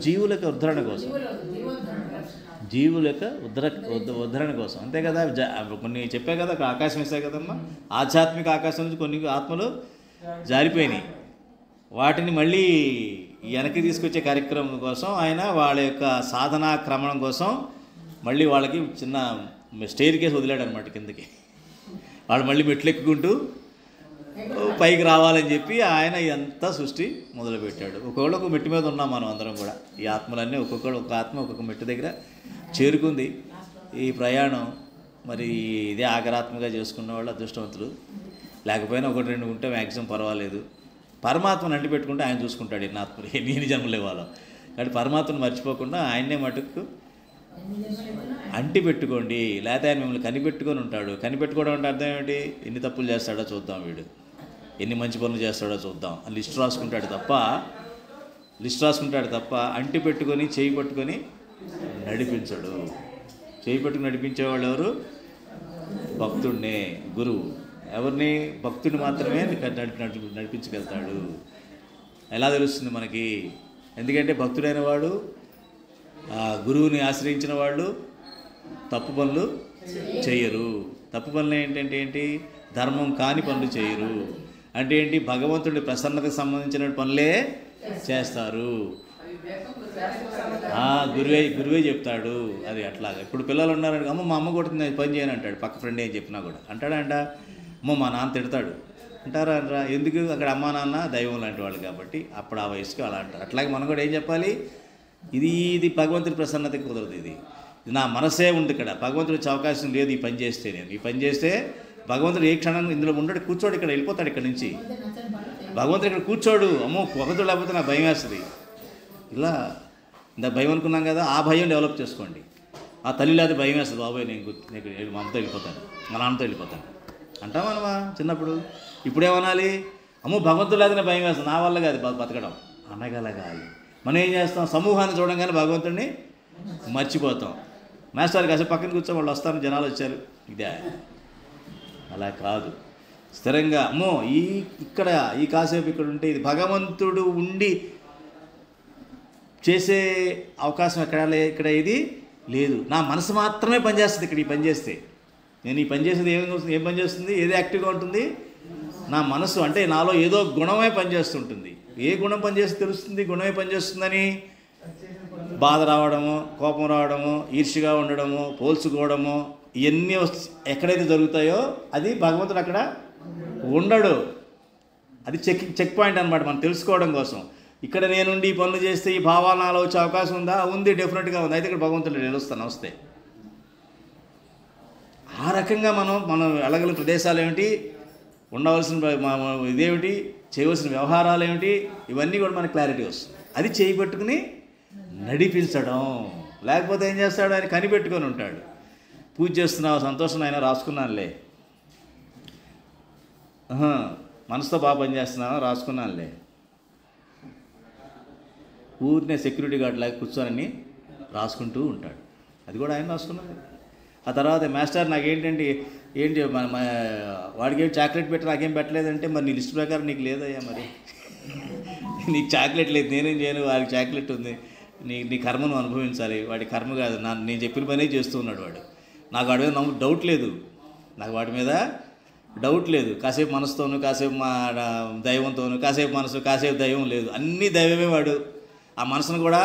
జీవుల యొక్క ఉద్ధరణ కోసం, జీవుల యొక్క ఉద్ధరణ కోసం, అంతే కదా. కొన్ని చెప్పా కదా, అక్కడ ఆకాశం వేసాయి కదమ్మా, ఆధ్యాత్మిక ఆకాశం నుంచి కొన్ని ఆత్మలు జారిపోయినాయి. వాటిని మళ్ళీ వెనక్కి తీసుకొచ్చే కార్యక్రమం కోసం ఆయన వాళ్ళ యొక్క సాధనా క్రమణం కోసం మళ్ళీ వాళ్ళకి చిన్న స్టేర్ కేసు వదిలాడు అనమాట కిందకి. వాళ్ళు మళ్ళీ మెట్లెక్కుకుంటూ పైకి రావాలని చెప్పి ఆయన ఎంత సృష్టి మొదలుపెట్టాడు. ఒక్కొక్కళ్ళు ఒక మెట్టు మీద ఉన్నాం మనం అందరం కూడా. ఈ ఆత్మలన్నీ ఒక్కొక్కడు ఒక ఆత్మ ఒక్కొక్క మెట్టు దగ్గర చేరుకుంది. ఈ ప్రయాణం మరి ఇదే ఆకరాత్మగా చేసుకున్న వాళ్ళు అదృష్టవంతులు. లేకపోయినా ఒకటి రెండు ఉంటే మ్యాక్సిమం పర్వాలేదు. పరమాత్మను అంటి పెట్టుకుంటే ఆయన చూసుకుంటాడు ఎన్ని ఆత్మలు ఎన్ని జన్మలు ఇవ్వాలో. కాబట్టి పరమాత్మను మర్చిపోకుండా ఆయన్నే మటుకు అంటి పెట్టుకోండి, లేకపోతే ఆయన మిమ్మల్ని కనిపెట్టుకొని ఉంటాడు. కనిపెట్టుకోవడం అంటే అర్థం ఏమిటి? ఎన్ని తప్పులు చేస్తాడో చూద్దాం, వీడు ఎన్ని మంచి పనులు చేస్తాడో చూద్దాం అని లిస్ట్ రాసుకుంటాడు తప్ప అంటి పెట్టుకొని చేయి పట్టుకొని నడిపించడు. చేయి పట్టుకుని నడిపించేవాళ్ళు ఎవరు? భక్తుడినే, గురువు. ఎవరిని? భక్తుడిని మాత్రమే నడిపించగలుగుతాడు. ఎలా తెలుస్తుంది మనకి? ఎందుకంటే భక్తుడైన వాడు, గురువుని ఆశ్రయించిన వాళ్ళు తప్పు పనులు చేయరు. తప్పు పనులు ఏంటి? ధర్మం కాని పనులు చేయరు. అంటే ఏంటి? భగవంతుడి ప్రసన్నతకు సంబంధించిన పనులే చేస్తారు. గురువే చెప్తాడు. అది అట్లాగా. ఇప్పుడు పిల్లలు ఉన్నారని, అమ్మ మా అమ్మ కొడుతుంది పని చేయను అంటాడు. పక్క ఫ్రెండ్ ఏం చెప్పినా కూడా అంటాడంట. అమ్మ మా నాన్న తిడతాడు అంటారా? అనరా? ఎందుకు? అక్కడ అమ్మా నాన్న దైవం లాంటి వాళ్ళు కాబట్టి అప్పుడు ఆ వయసుకి అలా అంటారు. అట్లాగే మనం కూడా ఏం చెప్పాలి? ఇది భగవంతుడి ప్రసన్నతకి కుదరదు. ఇది నా మనసే ఉంది ఇక్కడ. భగవంతుడు వచ్చే అవకాశం లేదు ఈ పని చేస్తే. నేను ఈ పని చేస్తే భగవంతుడు ఏ క్షణం ఇందులో ఉండడు, కూర్చోడు, ఇక్కడ వెళ్ళిపోతాడు. ఇక్కడ నుంచి భగవంతుడు ఇక్కడ కూర్చోడు. అమ్మో భగవంతుడు లేకపోతే నాకు భయం వేస్తుంది. ఇలా ఇంత భయం అనుకున్నాం కదా, ఆ భయం డెవలప్ చేసుకోండి. ఆ తల్లి లేకపోతే భయం వేస్తుంది. బాబాయ్ నేను మా అమ్మతో వెళ్ళిపోతాను, మా నాన్నతో వెళ్ళిపోతాను అంటామా చిన్నప్పుడు. ఇప్పుడేమనాలి? అమ్మో భగవంతుడు లేదని భయం వేస్తుంది, నా వల్ల కాదు బతకడం అనగలగాలి. మనం ఏం చేస్తాం? సమూహాన్ని చూడంగానే భగవంతుడిని మర్చిపోతాం. మాస్టర్ కాసేపు పక్కన కూర్చో, వాళ్ళు వస్తారు, జనాలు వచ్చారు, ఇదే. అలా కాదు. స్థిరంగా అమ్మో ఇక్కడ ఈ కాసేపు ఇక్కడ ఉంటే ఇది భగవంతుడు ఉండి చేసే అవకాశం ఇక్కడ ఇది లేదు. నా మనసు మాత్రమే పనిచేస్తుంది ఇక్కడ. ఈ పని చేస్తే నేను ఈ పని చేసేది ఏం పని చేస్తుంది? ఏది యాక్టివ్గా ఉంటుంది? నా మనసు. అంటే నాలో ఏదో గుణమే పనిచేస్తుంటుంది. ఏ గుణం పనిచేస్తే తెలుస్తుంది గుణమే పనిచేస్తుందని? బాధ రావడము, కోపం రావడము, ఈర్ష్యగా ఉండడము, పోల్చుకోవడము, ఇవన్నీ ఎక్కడైతే జరుగుతాయో అది భగవంతుడు అక్కడ ఉండడు. అది చెక్ పాయింట్ అనమాట మనం తెలుసుకోవడం కోసం. ఇక్కడ నేనుండి ఈ పనులు చేస్తే ఈ భావాలు నాలో వచ్చే అవకాశం ఉందా? ఉంది, డెఫినెట్గా ఉంది. అయితే ఇక్కడ భగవంతుడు నిలుస్తాను వస్తే. ఆ రకంగా మనం వెళ్ళగల ప్రదేశాలు ఏమిటి, ఉండవలసిన ఇదేమిటి, చేయవలసిన వ్యవహారాలు ఏమిటి, ఇవన్నీ కూడా మనకు క్లారిటీ వస్తుంది. అది చేయబెట్టుకుని నడిపించడం. లేకపోతే ఏం చేస్తాడు? ఆయన కనిపెట్టుకొని ఉంటాడు. పూజ చేస్తున్నావు, సంతోషం ఆయన రాసుకున్నానులే, మనసుతో బాగా పనిచేస్తున్నాను రాసుకున్నానులే, ఊరినే సెక్యూరిటీ గార్డ్ లాగా కూర్చొని రాసుకుంటూ ఉంటాడు. అది కూడా ఆయన రాసుకున్నాడు. ఆ తర్వాత మాస్టర్ నాకేంటంటే ఏంటి వాడికి ఏం చాక్లెట్ పెట్టి నాకేం పెట్టలేదంటే, మరి నీ లిస్ట్ ప్రకారం నీకు లేదయ్యా, మరి నీకు చాక్లెట్ లేదు, నేనేం చేయను, వాడికి చాక్లెట్ ఉంది, నీ కర్మను అనుభవించాలి. వాడి కర్మ కాదు, నేను చెప్పిన పనే చేస్తూ ఉన్నాడు వాడు. నాకు వాడి మీద డౌట్ లేదు, వాడి మీద డౌట్ లేదు. కాసేపు మనసుతోను, కాసేపు మా దైవంతోను, కాసేపు మనసు, కాసేపు దైవం లేదు, అన్నీ దైవమే. వాడు ఆ మనసును కూడా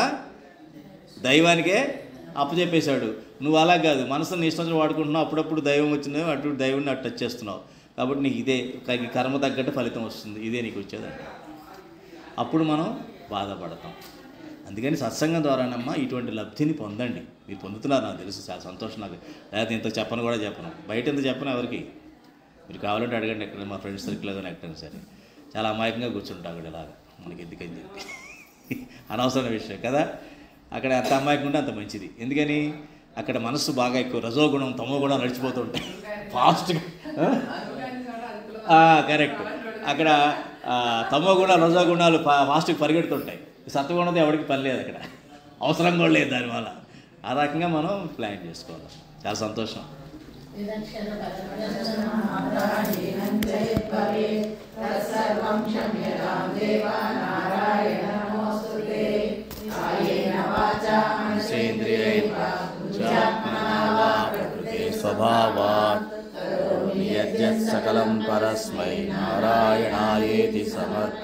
దైవానికే అప్పచెప్పేశాడు. నువ్వు అలా కాదు, మనసుని ఇష్టం వాడుకుంటున్నావు, అప్పుడప్పుడు దైవం వచ్చింది, అటు దైవాన్ని అటు టచ్ చేస్తున్నావు. కాబట్టి నీకు ఇదే కర్మ తగ్గట్టు ఫలితం వస్తుంది, ఇదే నీకు వచ్చేదంట. అప్పుడు మనం బాధపడతాం. అందుకని సత్సంగం ద్వారానమ్మా ఇటువంటి లబ్ధిని పొందండి. మీరు పొందుతున్నారు, నాకు తెలుసు, చాలా సంతోషం. నాకు లేకపోతే ఇంత చెప్పను కూడా చెప్పను, బయట ఎంత చెప్పను ఎవరికి. మీరు కావాలంటే అడగండి, ఎక్కడ మా ఫ్రెండ్స్ సర్కిల్ కానీ ఎక్కడైనా సరే. చాలా అమాయకంగా కూర్చుంటా అక్కడ ఇలాగా, మనకి ఎందుకని చెప్పి అనవసరమైన విషయం కదా. అక్కడ ఎంత అమాయకంగా ఉంటే అంత మంచిది. ఎందుకని అక్కడ మనస్సు బాగా ఎక్కువ రజోగుణం తమో గుణం నడిచిపోతుంటాయి ఫాస్ట్గా. కరెక్ట్. అక్కడ తమో గుణాలు రజోగుణాలు ఫాస్ట్గా పరిగెడుతుంటాయి. సత్వగుణంతో ఎవరికి పని లేదు, అక్కడ అవసరం కూడా లేదు దానివల్ల. ఆ రకంగా మనం ప్లాన్ చేసుకోవాలి. చాలా సంతోషం. స్వభావాత్ యజ్జత్ సకలం పరస్మై నారాయణాయేతి సమర్పయామి.